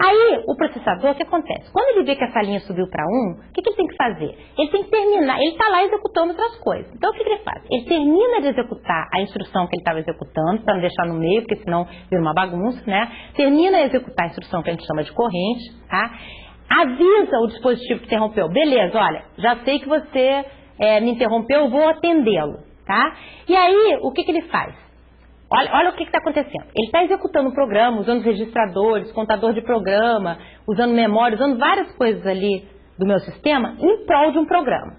Aí, o processador, o que acontece? Quando ele vê que essa linha subiu para 1, o que ele tem que fazer? Ele tem que terminar, ele está lá executando outras coisas. Então, o que ele faz? Ele termina de executar a instrução que ele estava executando, para não deixar no meio, porque senão vira uma bagunça, né? Termina de executar a instrução que a gente chama de corrente, tá? Avisa o dispositivo que interrompeu. Beleza, olha, já sei que você me interrompeu, eu vou atendê-lo, tá? E aí, o que ele faz? Olha o que está acontecendo. Ele está executando um programa, usando os registradores, contador de programa, usando memória, usando várias coisas ali do meu sistema em prol de um programa.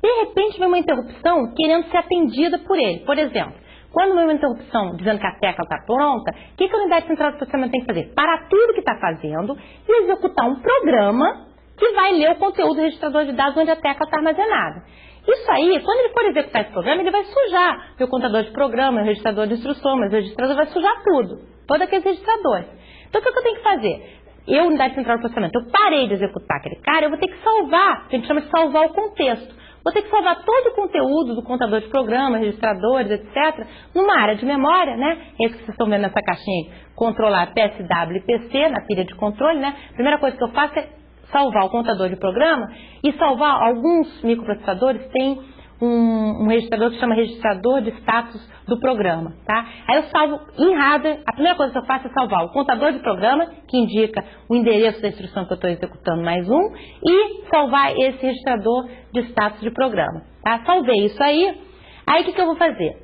De repente vem uma interrupção querendo ser atendida por ele. Por exemplo, quando vem uma interrupção dizendo que a tecla está pronta, o que a unidade central de processamento tem que fazer? Parar tudo que está fazendo e executar um programa que vai ler o conteúdo do registrador de dados onde a tecla está armazenada. Isso aí, quando ele for executar esse programa, ele vai sujar meu contador de programa, meu registrador de instrução, meu registrador vai sujar tudo, todos aqueles registradores. Então o que eu tenho que fazer? Eu, unidade central de processamento, eu parei de executar aquele cara, eu vou ter que salvar, que a gente chama de salvar o contexto. Vou ter que salvar todo o conteúdo do contador de programa, registradores, etc., numa área de memória, né? Esse que vocês estão vendo nessa caixinha aí, controlar PSW e PC, na pilha de controle, né? A primeira coisa que eu faço é salvar o contador de programa e salvar alguns microprocessadores, tem um registrador que chama registrador de status do programa, tá? Aí eu salvo em hardware, a primeira coisa que eu faço é salvar o contador de programa, que indica o endereço da instrução que eu estou executando mais um, e salvar esse registrador de status de programa, tá? Salvei isso aí o que eu vou fazer?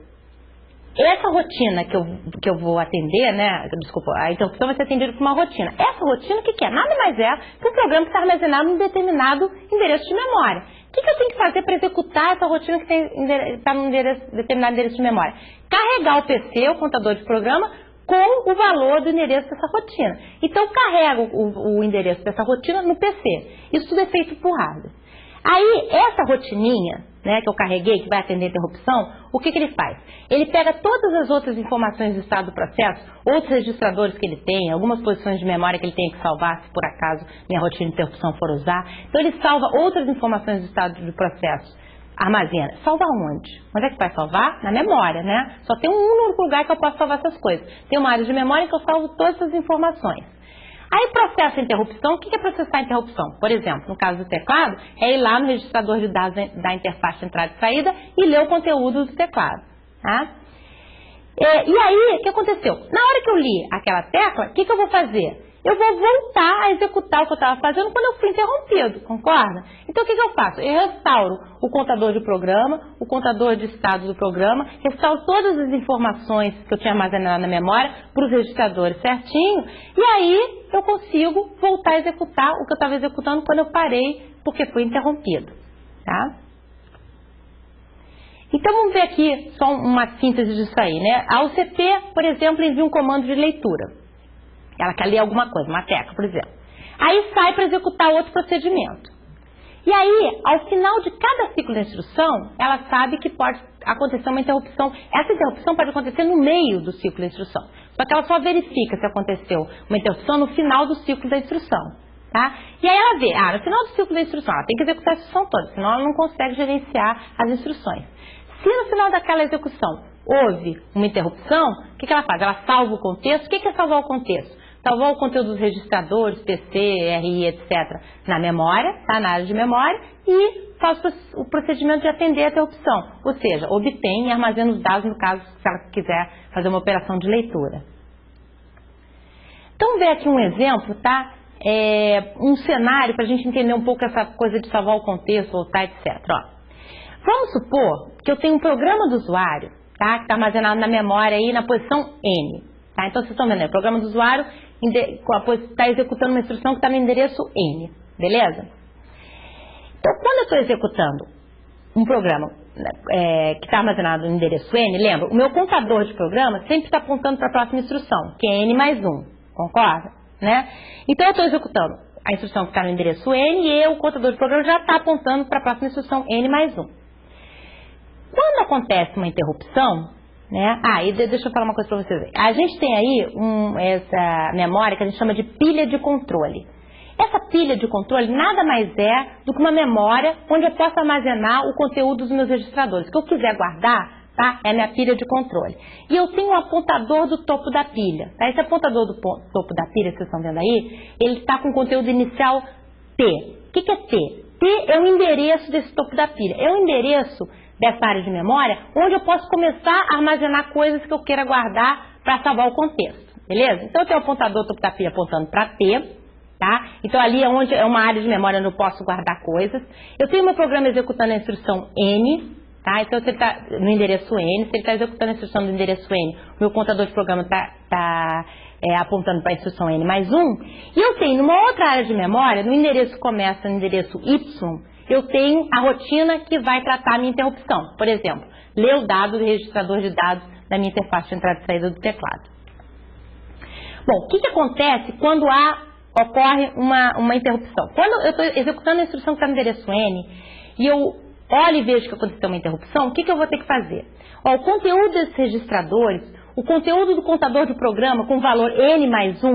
Essa rotina que eu vou atender, né? Desculpa, a interrupção vai ser atendida por uma rotina. Essa rotina, o que é? Nada mais é que um programa que está armazenado em um determinado endereço de memória. O que eu tenho que fazer para executar essa rotina que está num determinado endereço de memória? Carregar o PC, o contador de programa, com o valor do endereço dessa rotina. Então, eu carrego o endereço dessa rotina no PC. Isso tudo é feito por hardware. Aí, essa rotininha, né, que eu carreguei, que vai atender a interrupção, o que ele faz? Ele pega todas as outras informações do estado do processo, outros registradores que ele tem, algumas posições de memória que ele tem que salvar, se por acaso minha rotina de interrupção for usar. Então, ele salva outras informações do estado do processo, armazena. Salva onde? Onde é que vai salvar? Na memória, né? Só tem um único lugar que eu posso salvar essas coisas. Tem uma área de memória que eu salvo todas essas informações. Aí processa a interrupção. O que é processar a interrupção? Por exemplo, no caso do teclado, é ir lá no registrador de dados da interface de entrada e saída e ler o conteúdo do teclado. Tá? E aí, o que aconteceu? Na hora que eu li aquela tecla, o que eu vou fazer? Eu vou voltar a executar o que eu estava fazendo quando eu fui interrompido, concorda? Então, o que eu faço? Eu restauro o contador de programa, o contador de estado do programa, restauro todas as informações que eu tinha armazenado na memória para os registradores certinho, e aí eu consigo voltar a executar o que eu estava executando quando eu parei, porque fui interrompido, tá? Então, vamos ver aqui só uma síntese disso aí, né? A UCP, por exemplo, envia um comando de leitura. Ela quer ler alguma coisa, uma tecla, por exemplo. Aí sai para executar outro procedimento. E aí, ao final de cada ciclo de instrução, ela sabe que pode acontecer uma interrupção. Essa interrupção pode acontecer no meio do ciclo da instrução. Só que ela só verifica se aconteceu uma interrupção no final do ciclo da instrução. Tá? E aí ela vê, no final do ciclo da instrução, ela tem que executar a instrução toda, senão ela não consegue gerenciar as instruções. Se no final daquela execução houve uma interrupção, o que ela faz? Ela salva o contexto. O que é salvar o contexto? Salvar o conteúdo dos registradores, PC, RI, etc. na memória, tá? Na área de memória, e faz o procedimento de atender a interrupção. Ou seja, obtém e armazena os dados, no caso, se ela quiser fazer uma operação de leitura. Então, vamos ver aqui um exemplo, tá? Um cenário para a gente entender um pouco essa coisa de salvar o contexto, voltar, etc. Ó, vamos supor que eu tenho um programa do usuário, tá? Que está armazenado na memória aí na posição N. Tá? Então, vocês estão vendo, o programa do usuário está executando uma instrução que está no endereço N, beleza? Então, quando eu estou executando um programa que está armazenado no endereço N, lembra, o meu contador de programa sempre está apontando para a próxima instrução, que é N mais 1, concorda? Né? Então, eu estou executando a instrução que está no endereço N e o contador de programa já está apontando para a próxima instrução N mais 1. Quando acontece uma interrupção, né? E deixa eu falar uma coisa para vocês. A gente tem aí essa memória que a gente chama de pilha de controle. Essa pilha de controle nada mais é do que uma memória onde eu posso armazenar o conteúdo dos meus registradores. O que eu quiser guardar, tá? É a minha pilha de controle. E eu tenho um apontador do topo da pilha. Tá? Esse apontador do topo da pilha que vocês estão vendo aí, ele está com o conteúdo inicial T. O que é T? T é o endereço desse topo da pilha. É o endereço dessa área de memória, onde eu posso começar a armazenar coisas que eu queira guardar para salvar o contexto, beleza? Então eu tenho o apontador topo da pilha apontando para T, tá? Então ali é onde é uma área de memória onde eu posso guardar coisas. Eu tenho meu programa executando a instrução N, Tá? Então, se ele está no endereço N, se ele está executando a instrução do endereço N, o meu contador de programa está apontando para a instrução N mais 1, e eu tenho numa outra área de memória, no endereço que começa no endereço Y, eu tenho a rotina que vai tratar a minha interrupção. Por exemplo, ler o dado do registrador de dados da minha interface de entrada e saída do teclado. Bom, o que acontece quando ocorre uma interrupção? Quando eu estou executando a instrução que está no endereço N, e eu olho e vejo que aconteceu uma interrupção, o que eu vou ter que fazer? O conteúdo desses registradores, o conteúdo do contador de programa com o valor N mais 1,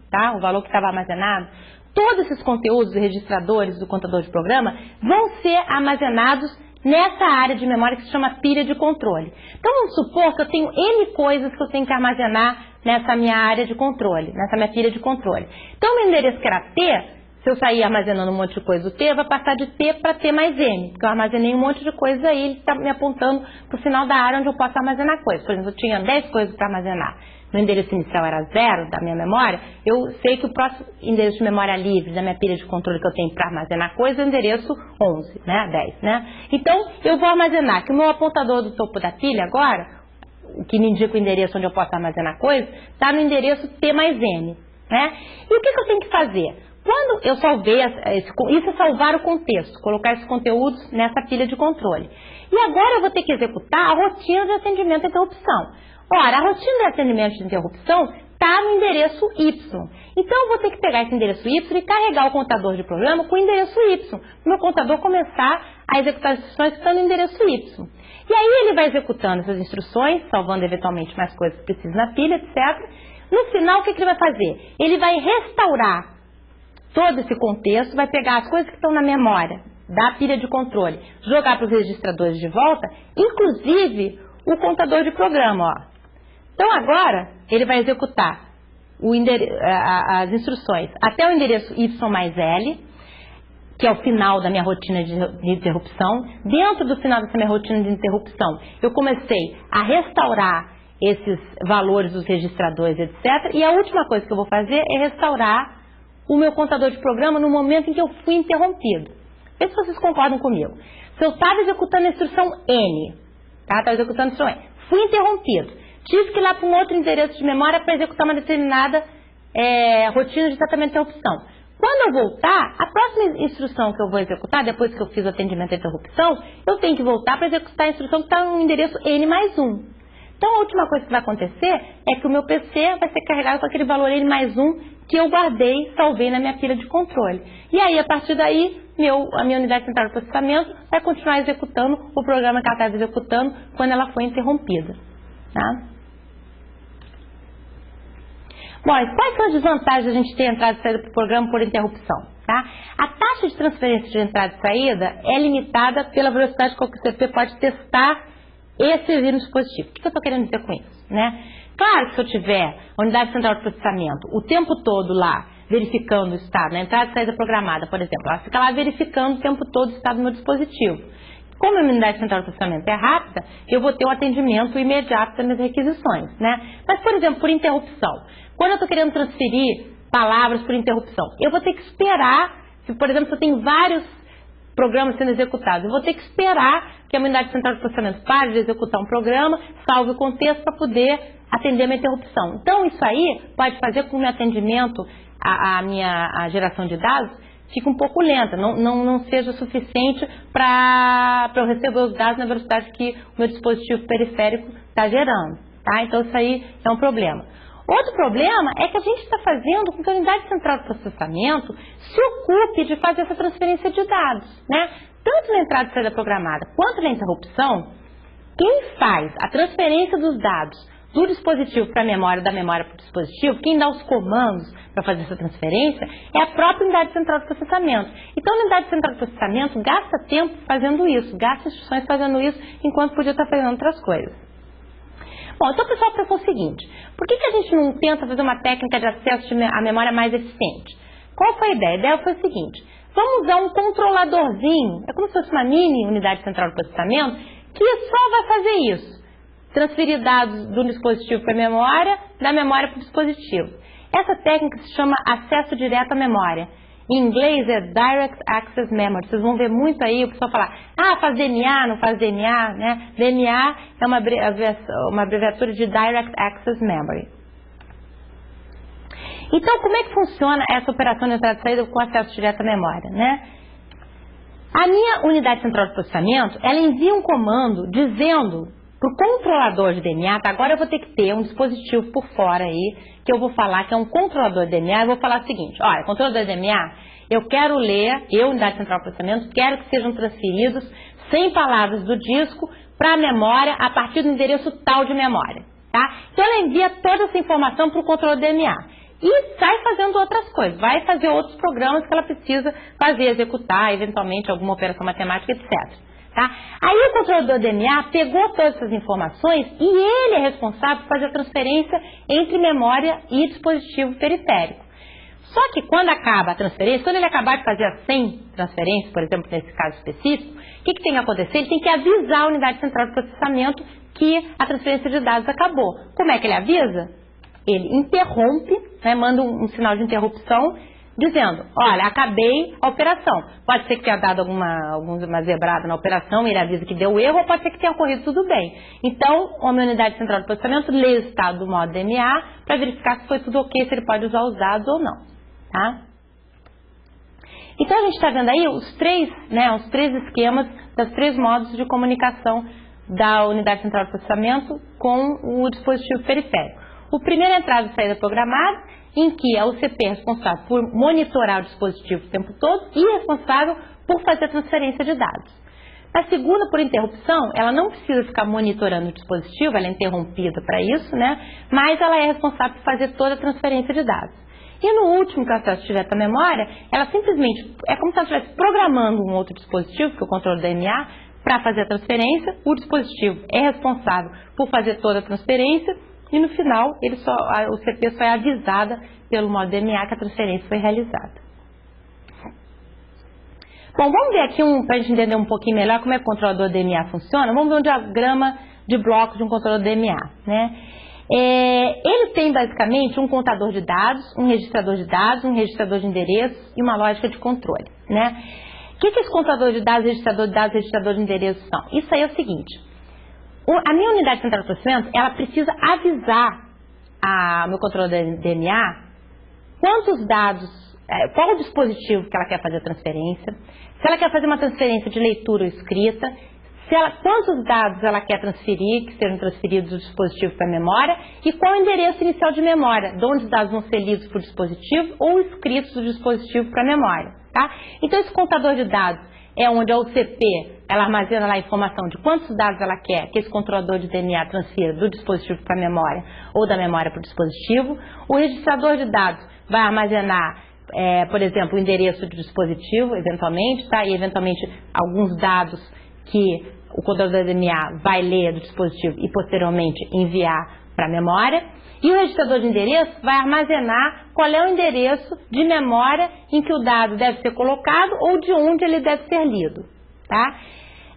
tá? O valor que estava armazenado, todos esses conteúdos e registradores do contador de programa vão ser armazenados nessa área de memória que se chama pilha de controle. Então, vamos supor que eu tenho N coisas que eu tenho que armazenar nessa minha área de controle, nessa minha pilha de controle. Então, o meu endereço que era T, se eu sair armazenando um monte de coisa do T, vai passar de T para T mais N, porque eu armazenei um monte de coisa aí, ele está me apontando para o final da área onde eu posso armazenar coisas. Por exemplo, eu tinha 10 coisas para armazenar. Meu endereço inicial era 0 da minha memória, eu sei que o próximo endereço de memória livre da minha pilha de controle que eu tenho para armazenar coisa é o endereço 11, né, 10, né? Então, eu vou armazenar, que o meu apontador do topo da pilha agora, o que me indica o endereço onde eu posso armazenar coisa, está no endereço T mais N, né? E o que eu tenho que fazer? Quando eu salvei, isso é salvar o contexto, colocar esses conteúdos nessa pilha de controle. E agora eu vou ter que executar a rotina de atendimento à interrupção. Ora, a rotina de atendimento de interrupção está no endereço Y. Então, eu vou ter que pegar esse endereço Y e carregar o contador de programa com o endereço Y. Para o meu contador começar a executar as instruções que estão no endereço Y. E aí ele vai executando essas instruções, salvando eventualmente mais coisas que precisam na pilha, etc. No final, o que ele vai fazer? Ele vai restaurar todo esse contexto, vai pegar as coisas que estão na memória da pilha de controle, jogar para os registradores de volta, inclusive o contador de programa. Ó. Então agora ele vai executar as instruções até o endereço Y mais L, que é o final da minha rotina de interrupção. Dentro do final dessa minha rotina de interrupção, eu comecei a restaurar esses valores dos registradores, etc. E a última coisa que eu vou fazer é restaurar o meu contador de programa no momento em que eu fui interrompido. Vê se vocês concordam comigo. Se eu estava executando a instrução N, tá? Estava executando a instrução N, fui interrompido, tive que ir lá para um outro endereço de memória para executar uma determinada rotina de tratamento de interrupção. Quando eu voltar, a próxima instrução que eu vou executar, depois que eu fiz o atendimento à interrupção, eu tenho que voltar para executar a instrução que está no endereço N mais 1. Então, a última coisa que vai acontecer é que o meu PC vai ser carregado com aquele valor N mais 1 que eu guardei, salvei na minha pilha de controle. E aí, a partir daí, a minha unidade central de processamento vai continuar executando o programa que ela estava executando quando ela foi interrompida. Tá? Bom, e quais são as desvantagens de a gente ter entrada e saída para o programa por interrupção? Tá? A taxa de transferência de entrada e saída é limitada pela velocidade com que o CP pode testar e servir no dispositivo. O que eu estou querendo dizer com isso? Né? Claro que se eu tiver a unidade central de processamento o tempo todo lá, verificando o estado, na entrada e saída programada, por exemplo, ela fica lá verificando o tempo todo o estado do meu dispositivo. Como a unidade central de processamento é rápida, eu vou ter um atendimento imediato das minhas requisições, né? Mas, por exemplo, por interrupção. Quando eu estou querendo transferir palavras por interrupção, eu vou ter que esperar, por exemplo, se eu tenho vários programas sendo executados, eu vou ter que esperar que a unidade central de processamento pare de executar um programa, salve o contexto para poder atender a minha interrupção. Então, isso aí pode fazer com que o meu atendimento, a geração de dados, fique um pouco lenta, não seja suficiente para eu receber os dados na velocidade que o meu dispositivo periférico está gerando. Tá? Então, isso aí é um problema. Outro problema é que a gente está fazendo com que a unidade central de processamento se ocupe de fazer essa transferência de dados, né? Tanto na entrada e saída programada quanto na interrupção, quem faz a transferência dos dados do dispositivo para a memória, da memória para o dispositivo, quem dá os comandos para fazer essa transferência é a própria unidade central de processamento. Então, a unidade central de processamento gasta tempo fazendo isso, gasta instruções fazendo isso, enquanto podia estar fazendo outras coisas. Bom, então o pessoal pensou o seguinte, por que a gente não tenta fazer uma técnica de acesso à memória mais eficiente? Qual foi a ideia? A ideia foi o seguinte, vamos usar um controladorzinho, é como se fosse uma mini unidade central de processamento, que só vai fazer isso, transferir dados do dispositivo para a memória, da memória para o dispositivo. Essa técnica se chama acesso direto à memória. Em inglês é Direct Access Memory. Vocês vão ver muito aí o pessoal falar, faz DMA, não faz DMA, né? DMA é uma abreviatura de Direct Access Memory. Então, como é que funciona essa operação de entrada e saída com acesso direto à memória, né? A minha unidade central de processamento, ela envia um comando dizendo para o controlador de DMA, tá? Agora eu vou ter que ter um dispositivo por fora aí, que eu vou falar que é um controlador de DMA, eu vou falar o seguinte, olha, controlador de DMA, eu quero ler, unidade central de processamento, quero que sejam transferidos 100 palavras do disco para a memória a partir do endereço tal de memória, tá? Então ela envia toda essa informação para o controlador de DMA. E sai fazendo outras coisas, vai fazer outros programas que ela precisa fazer, executar, eventualmente alguma operação matemática, etc. Tá? Aí o controlador DMA pegou todas essas informações e ele é responsável por fazer a transferência entre memória e dispositivo periférico. Só que quando acaba a transferência, quando ele acabar de fazer as 100 transferências, por exemplo, nesse caso específico, o que tem que acontecer? Ele tem que avisar a unidade central de processamento que a transferência de dados acabou. Como é que ele avisa? Ele interrompe, né, manda um sinal de interrupção, dizendo, olha, acabei a operação. Pode ser que tenha dado alguma zebrada na operação, ele avisa que deu erro, ou pode ser que tenha ocorrido tudo bem. Então, a minha unidade central de processamento lê o estado do modo DMA para verificar se foi tudo ok, se ele pode usar os dados ou não. Tá? Então, a gente está vendo aí os três esquemas, dos 3 modos de comunicação da unidade central de processamento com o dispositivo periférico. O primeiro é a entrada e saída programada, em que a UCP é responsável por monitorar o dispositivo o tempo todo e responsável por fazer a transferência de dados. A segunda, por interrupção, ela não precisa ficar monitorando o dispositivo, ela é interrompida para isso, né? Mas ela é responsável por fazer toda a transferência de dados. E no último, que é o acesso direto à memória, ela simplesmente, é como se ela estivesse programando um outro dispositivo, que é o controle da DMA, para fazer a transferência. O dispositivo é responsável por fazer toda a transferência e no final a UCP só é avisada pelo modo DMA que a transferência foi realizada. Bom, vamos ver aqui, para a gente entender um pouquinho melhor como é que o controlador DMA funciona, vamos ver um diagrama de blocos de um controlador DMA, né? Ele tem basicamente um contador de dados, um registrador de dados, um registrador de endereços e uma lógica de controle, né? O que esse contador de dados, registrador de endereços são? Isso aí é o seguinte, a minha unidade central de processamento, ela precisa avisar ao meu controlador de DMA quantos dados, qual o dispositivo que ela quer fazer a transferência, se ela quer fazer uma transferência de leitura ou escrita, quantos dados ela quer transferir, que sejam transferidos do dispositivo para a memória, e qual o endereço inicial de memória, de onde os dados vão ser lidos por dispositivo ou escritos do dispositivo para a memória. Tá? Então, esse contador de dados é onde a UCP ela armazena lá a informação de quantos dados ela quer que esse controlador de DMA transfira do dispositivo para a memória ou da memória para o dispositivo. O registrador de dados vai armazenar, por exemplo, o endereço do dispositivo, eventualmente, tá? E eventualmente alguns dados que o controlador de DMA vai ler do dispositivo e posteriormente enviar para a memória. E o registrador de endereço vai armazenar qual é o endereço de memória em que o dado deve ser colocado ou de onde ele deve ser lido. Tá?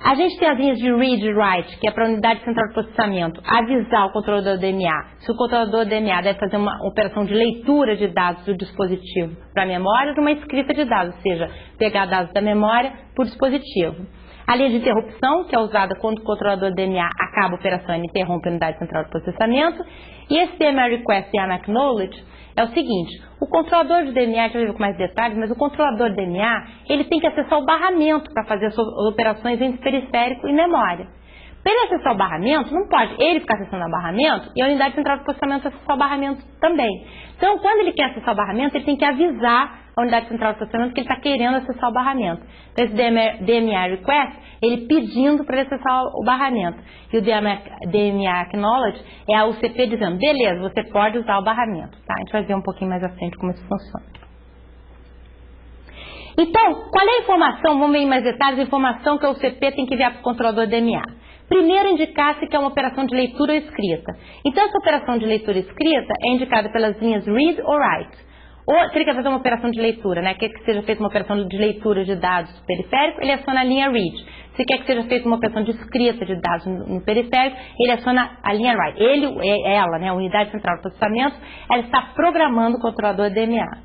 A gente tem as linhas de read e write, que é para a unidade central de processamento avisar o controlador DMA se o controlador DMA deve fazer uma operação de leitura de dados do dispositivo para a memória ou de uma escrita de dados, ou seja, pegar dados da memória para o dispositivo. A linha de interrupção, que é usada quando o controlador DMA acaba a operação e interrompe a unidade central de processamento. E esse DMA Request e DMA Acknowledge é o seguinte, o controlador de DMA, a gente vai ver com mais detalhes, mas o controlador de DMA, ele tem que acessar o barramento para fazer as operações entre periférico e memória. Para ele acessar o barramento, não pode ele ficar acessando o barramento e a unidade central de processamento acessar o barramento também. Então, quando ele quer acessar o barramento, ele tem que avisar a unidade central de processamento que ele está querendo acessar o barramento. Então, esse DMA Request, ele pedindo para ele acessar o barramento. E o DMA Acknowledge é a UCP dizendo, beleza, você pode usar o barramento. Tá? A gente vai ver um pouquinho mais à frente como isso funciona. Então, qual é a informação, vamos ver em mais detalhes, a informação que a UCP tem que enviar para o controlador DMA. Primeiro, indicar-se que é uma operação de leitura ou escrita. Então, essa operação de leitura e escrita é indicada pelas linhas read ou write. Ou se ele quer fazer uma operação de leitura, né? Quer que seja feita uma operação de leitura de dados no periférico, ele aciona a linha read. Se quer que seja feita uma operação de escrita de dados no periférico, ele aciona a linha write. Ela, né, a unidade central de processamento, ela está programando o controlador DMA.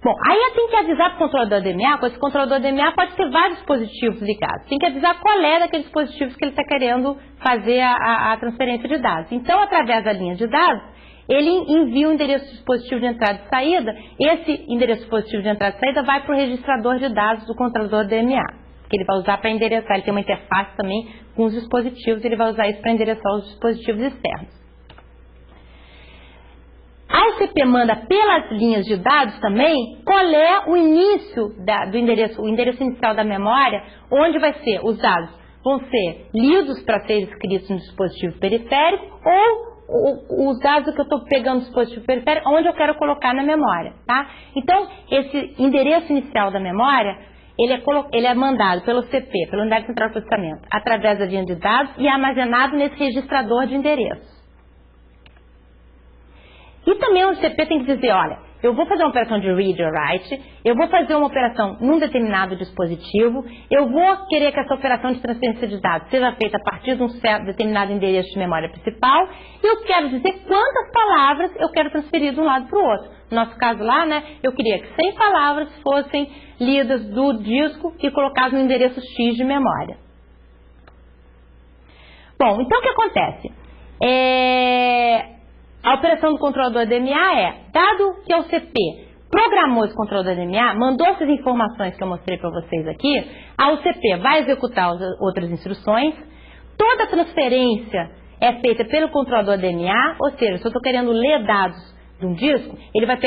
Bom, aí tem que avisar para o controlador DMA, esse controlador DMA pode ter vários dispositivos ligados. Tem que avisar qual é daqueles dispositivos que ele está querendo fazer a transferência de dados. Então, através da linha de dados, ele envia o endereço de dispositivo de entrada e saída. Esse endereço de dispositivo de entrada e saída vai para o registrador de dados do controlador DMA, que ele vai usar para endereçar. Ele tem uma interface também com os dispositivos, ele vai usar isso para endereçar os dispositivos externos. A OCP manda pelas linhas de dados também qual é o início do endereço, o endereço inicial da memória, onde vai ser os dados vão ser lidos para ser escritos no dispositivo periférico ou os dados que eu estou pegando no dispositivo periférico, onde eu quero colocar na memória, tá? Então, esse endereço inicial da memória, ele é mandado pelo CP, pela Unidade Central de Processamento, através da linha de dados e armazenado nesse registrador de endereços. E também o CP tem que dizer, olha, eu vou fazer uma operação de read or write, eu vou fazer uma operação num determinado dispositivo, eu vou querer que essa operação de transferência de dados seja feita a partir de um certo determinado endereço de memória principal, e eu quero dizer quantas palavras eu quero transferir de um lado para o outro. No nosso caso lá, né, eu queria que 100 palavras fossem lidas do disco e colocadas no endereço X de memória. Bom, então o que acontece? A operação do controlador DMA é, dado que o CP programou esse controlador DMA, mandou essas informações que eu mostrei para vocês aqui, a OCP vai executar outras instruções, toda a transferência é feita pelo controlador DMA, ou seja, se eu estou querendo ler dados de um disco, ele vai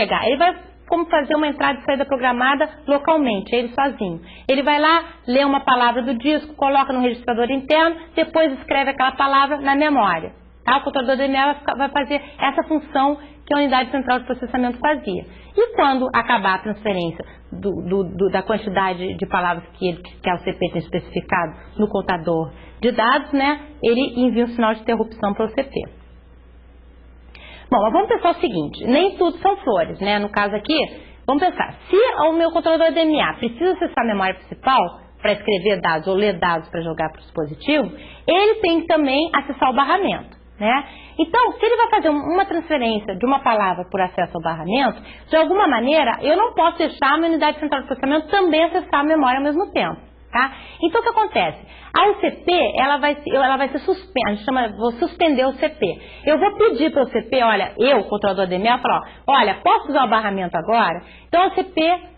como fazer uma entrada e saída programada localmente, ele sozinho. Ele vai lá, lê uma palavra do disco, coloca no registrador interno, depois escreve aquela palavra na memória. Tá? O controlador DMA vai fazer essa função que a Unidade Central de Processamento fazia. E quando acabar a transferência da quantidade de palavras que a OCP tem especificado no contador de dados, né, ele envia um sinal de interrupção para a OCP. Bom, mas vamos pensar o seguinte, nem tudo são flores, né? No caso aqui, vamos pensar, se o meu controlador DMA precisa acessar a memória principal para escrever dados ou ler dados para jogar para o dispositivo, ele tem que também acessar o barramento. Né? Então, se ele vai fazer uma transferência de uma palavra por acesso ao barramento, de alguma maneira, eu não posso deixar a minha Unidade Central de Processamento também acessar a memória ao mesmo tempo. Tá? Então, o que acontece? A OCP, ela vai ser suspensa, a gente chama, vou suspender o CP. Eu vou pedir para o CP, olha, eu, controlador DMA, falar, olha, posso usar o barramento agora? Então, a OCP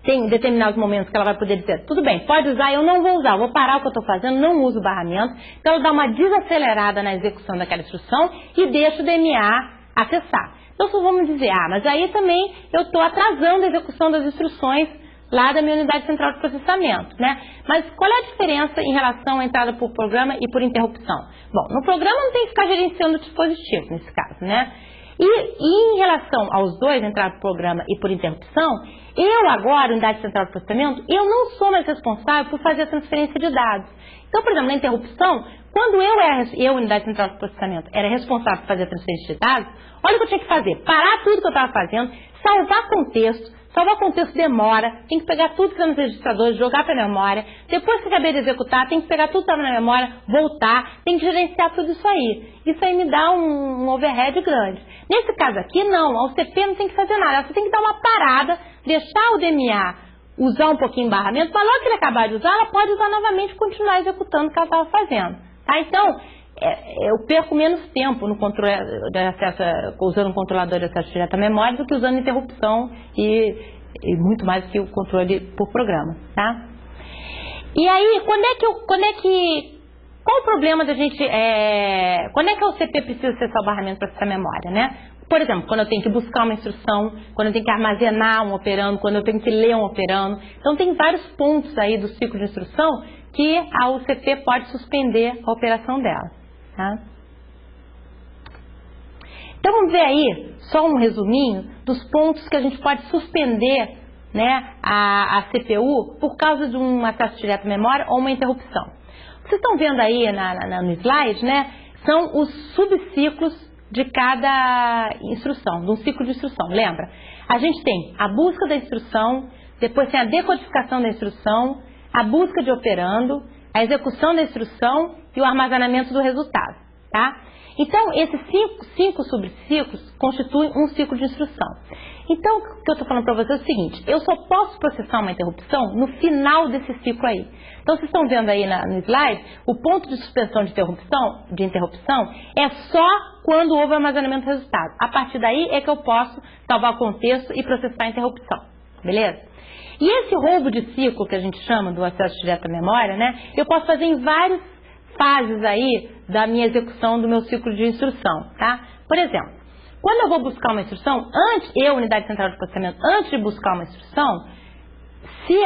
tem determinados momentos que ela vai poder dizer, tudo bem, pode usar, eu não vou usar, eu vou parar o que eu estou fazendo, não uso o barramento. Então, ela dá uma desacelerada na execução daquela instrução e deixa o DMA acessar. Então, vamos dizer, mas aí também eu estou atrasando a execução das instruções lá da minha Unidade Central de Processamento, né? Mas qual é a diferença em relação à entrada por programa e por interrupção? Bom, no programa não tem que ficar gerenciando o dispositivo, nesse caso, né? E em relação aos dois, entrada por programa e por interrupção, eu agora, Unidade Central de Processamento, eu não sou mais responsável por fazer a transferência de dados. Então, por exemplo, na interrupção, quando eu, Unidade Central de Processamento, era responsável por fazer a transferência de dados, olha o que eu tinha que fazer, parar tudo que eu estava fazendo, salvar contexto demora, tem que pegar tudo que está nos registradores, jogar para a memória, depois que acabei de executar, tem que pegar tudo que estava na memória, voltar, tem que gerenciar tudo isso aí. Isso aí me dá um overhead grande. Nesse caso aqui, não, a OCP não tem que fazer nada, ela só tem que dar uma parada, deixar o DMA usar um pouquinho o barramento, mas logo que ele acabar de usar, ela pode usar novamente e continuar executando o que ela estava fazendo. Tá? Então, eu perco menos tempo no controle de acesso, usando um controlador de acesso direto à memória do que usando interrupção e muito mais do que o controle por programa. Tá? E aí, qual o problema da gente, quando é que a OCP precisa acessar o barramento para acessar a memória, né? Por exemplo, quando eu tenho que buscar uma instrução, quando eu tenho que armazenar um operando, quando eu tenho que ler um operando. Então, tem vários pontos aí do ciclo de instrução que a OCP pode suspender a operação dela. Tá? Então, vamos ver aí, só um resuminho, dos pontos que a gente pode suspender, né, a CPU por causa de um acesso direto à memória ou uma interrupção. O que vocês estão vendo aí no slide, né, são os subciclos de cada instrução, de um ciclo de instrução. Lembra? A gente tem a busca da instrução, depois tem a decodificação da instrução, a busca de operando, a execução da instrução e o armazenamento do resultado. Tá? Então, esses cinco subciclos constituem um ciclo de instrução. Então, o que eu estou falando para você é o seguinte, eu só posso processar uma interrupção no final desse ciclo aí. Então, vocês estão vendo aí no slide, o ponto de suspensão de interrupção é só quando houve armazenamento do resultado. A partir daí é que eu posso salvar o contexto e processar a interrupção, beleza? E esse roubo de ciclo que a gente chama do acesso direto à memória, né, eu posso fazer em várias fases aí da minha execução do meu ciclo de instrução, tá? Por exemplo, quando eu vou buscar uma instrução, unidade central de processamento, antes de buscar uma instrução, se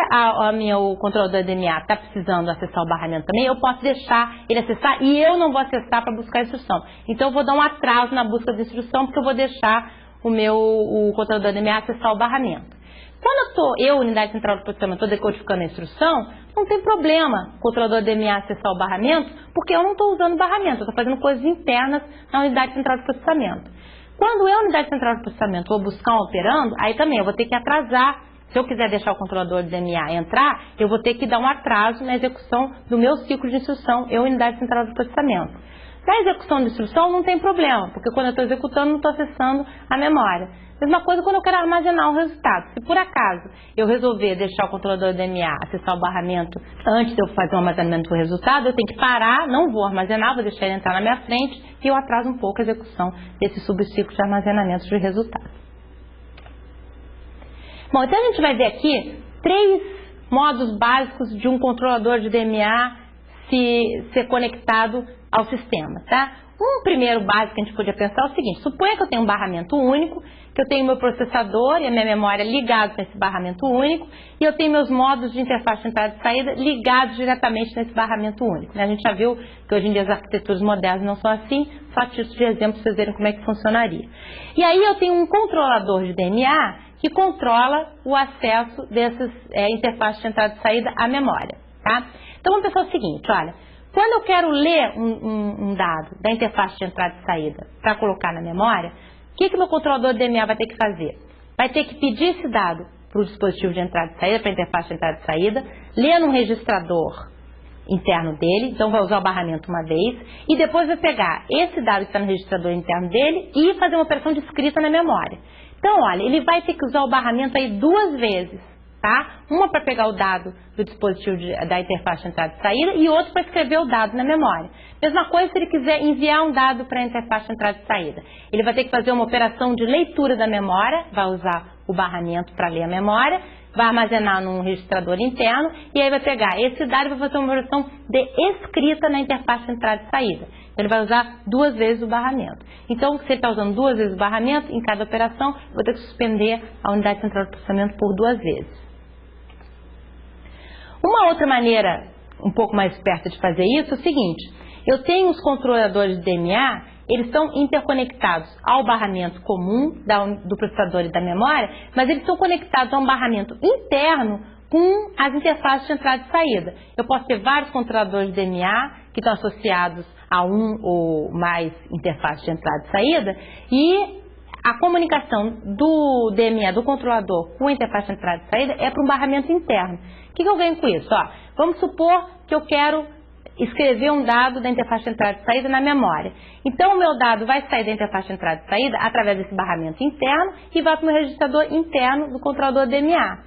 o controlador DMA está precisando acessar o barramento também, eu posso deixar ele acessar e eu não vou acessar para buscar a instrução. Então eu vou dar um atraso na busca da instrução porque eu vou deixar o controlador DMA acessar o barramento. Quando unidade central de processamento, estou decodificando a instrução, não tem problema o controlador DMA acessar o barramento, porque eu não estou usando o barramento, eu estou fazendo coisas internas na unidade central de processamento. Quando eu, unidade central de processamento, vou buscar um operando, aí também eu vou ter que atrasar. Se eu quiser deixar o controlador de DMA entrar, eu vou ter que dar um atraso na execução do meu ciclo de instrução, unidade central de processamento. Na execução de instrução não tem problema, porque quando eu estou executando não estou acessando a memória. Mesma coisa quando eu quero armazenar o resultado. Se por acaso eu resolver deixar o controlador de DMA acessar o barramento antes de eu fazer o armazenamento do resultado, eu tenho que parar, não vou armazenar, vou deixar ele entrar na minha frente e eu atraso um pouco a execução desse subciclo de armazenamento de resultado. Bom, então a gente vai ver aqui 3 modos básicos de um controlador de DMA ser conectado ao sistema, tá? Um primeiro básico que a gente podia pensar é o seguinte, suponha que eu tenho um barramento único, que eu tenho meu processador e a minha memória ligados nesse barramento único, e eu tenho meus modos de interface de entrada e saída ligados diretamente nesse barramento único, né? A gente já viu que hoje em dia as arquiteturas modernas não são assim, só título de exemplo para vocês verem como é que funcionaria. E aí eu tenho um controlador de DMA que controla o acesso dessas interfaces de entrada e saída à memória, tá? Então vamos pensar o seguinte, olha, quando eu quero ler um dado da interface de entrada e saída para colocar na memória, o que meu controlador de DMA vai ter que fazer? Vai ter que pedir esse dado para o dispositivo de entrada e saída, para a interface de entrada e saída, ler num registrador interno dele, então vai usar o barramento uma vez, e depois vai pegar esse dado que está no registrador interno dele e fazer uma operação de escrita na memória. Então, olha, ele vai ter que usar o barramento aí 2 vezes, tá? Uma para pegar o dado do dispositivo da interface de entrada e saída e outro para escrever o dado na memória. Mesma coisa se ele quiser enviar um dado para a interface de entrada e saída. Ele vai ter que fazer uma operação de leitura da memória, vai usar o barramento para ler a memória, vai armazenar num registrador interno e aí vai pegar esse dado e vai fazer uma operação de escrita na interface de entrada e saída. Ele vai usar 2 vezes o barramento. Então, se ele está usando 2 vezes o barramento, em cada operação, eu vou ter que suspender a unidade central de processamento por 2 vezes. Uma outra maneira um pouco mais esperta de fazer isso é o seguinte, eu tenho os controladores de DMA, eles estão interconectados ao barramento comum do processador e da memória, mas eles estão conectados a um barramento interno com as interfaces de entrada e saída. Eu posso ter vários controladores de DMA que estão associados a um ou mais interfaces de entrada e saída e a comunicação do DMA, do controlador, com a interface de entrada e saída é para um barramento interno. O que eu ganho com isso? Ó, vamos supor que eu quero escrever um dado da interface de entrada e saída na memória. Então, o meu dado vai sair da interface de entrada e saída através desse barramento interno e vai para o meu registrador interno do controlador DMA.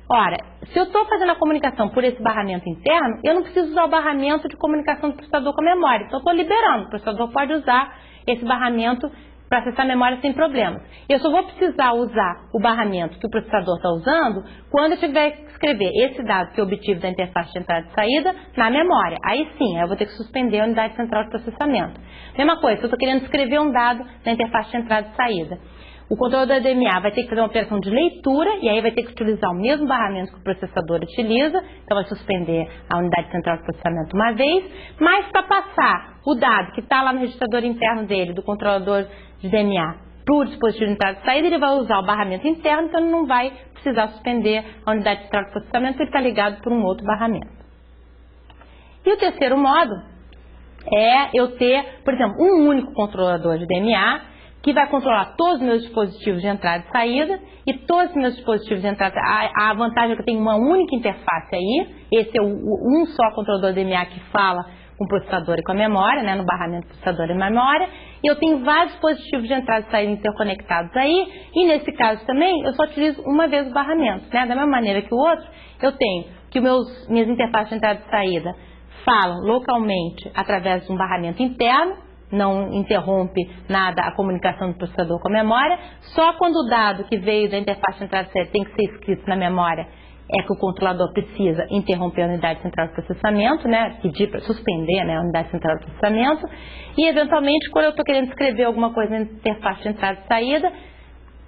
Ora, se eu estou fazendo a comunicação por esse barramento interno, eu não preciso usar o barramento de comunicação do processador com a memória. Então, eu estou liberando. O processador pode usar esse barramento para acessar a memória sem problemas. Eu só vou precisar usar o barramento que o processador está usando quando eu tiver que escrever esse dado que eu obtive da interface de entrada e saída na memória. Aí sim, eu vou ter que suspender a unidade central de processamento. Mesma coisa, se eu estou querendo escrever um dado na interface de entrada e saída, o controlador da DMA vai ter que fazer uma operação de leitura e aí vai ter que utilizar o mesmo barramento que o processador utiliza, então vai suspender a unidade central de processamento uma vez, mas para passar o dado que está lá no registrador interno dele, do controlador de DMA, para o dispositivo de entrada e saída, ele vai usar o barramento interno, então ele não vai precisar suspender a unidade central de processamento, porque ele está ligado por um outro barramento. E o terceiro modo é eu ter, por exemplo, um único controlador de DMA, que vai controlar todos os meus dispositivos de entrada e saída, e todos os meus dispositivos de entrada e saída, a vantagem é que eu tenho uma única interface aí, esse é um só controlador DMA que fala com o processador e com a memória, né, no barramento do processador e memória, e eu tenho vários dispositivos de entrada e saída interconectados aí, e nesse caso também eu só utilizo uma vez o barramento, né, da mesma maneira que o outro, eu tenho que minhas interfaces de entrada e saída falam localmente através de um barramento interno, não interrompe nada a comunicação do processador com a memória, só quando o dado que veio da interface de entrada e saída tem que ser escrito na memória, é que o controlador precisa interromper a unidade central de processamento, né, pedir para suspender, né, a unidade central de processamento, e eventualmente quando eu estou querendo escrever alguma coisa na interface de entrada e saída,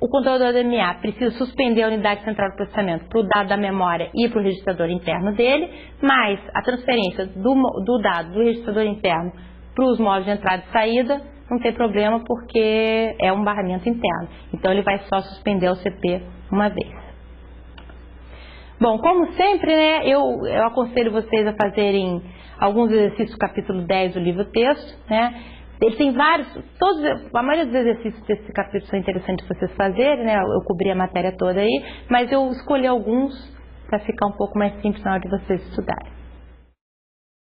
o controlador DMA precisa suspender a unidade central de processamento para o dado da memória e para o registrador interno dele, mas a transferência do dado do registrador interno para os modos de entrada e saída não tem problema porque é um barramento interno. Então ele vai só suspender o CP uma vez. Bom, como sempre, né, eu aconselho vocês a fazerem alguns exercícios do capítulo 10 do livro texto, né? Ele tem vários, a maioria dos exercícios desse capítulo são interessantes vocês fazerem, né? Eu cobri a matéria toda aí, mas eu escolhi alguns para ficar um pouco mais simples na hora de vocês estudarem.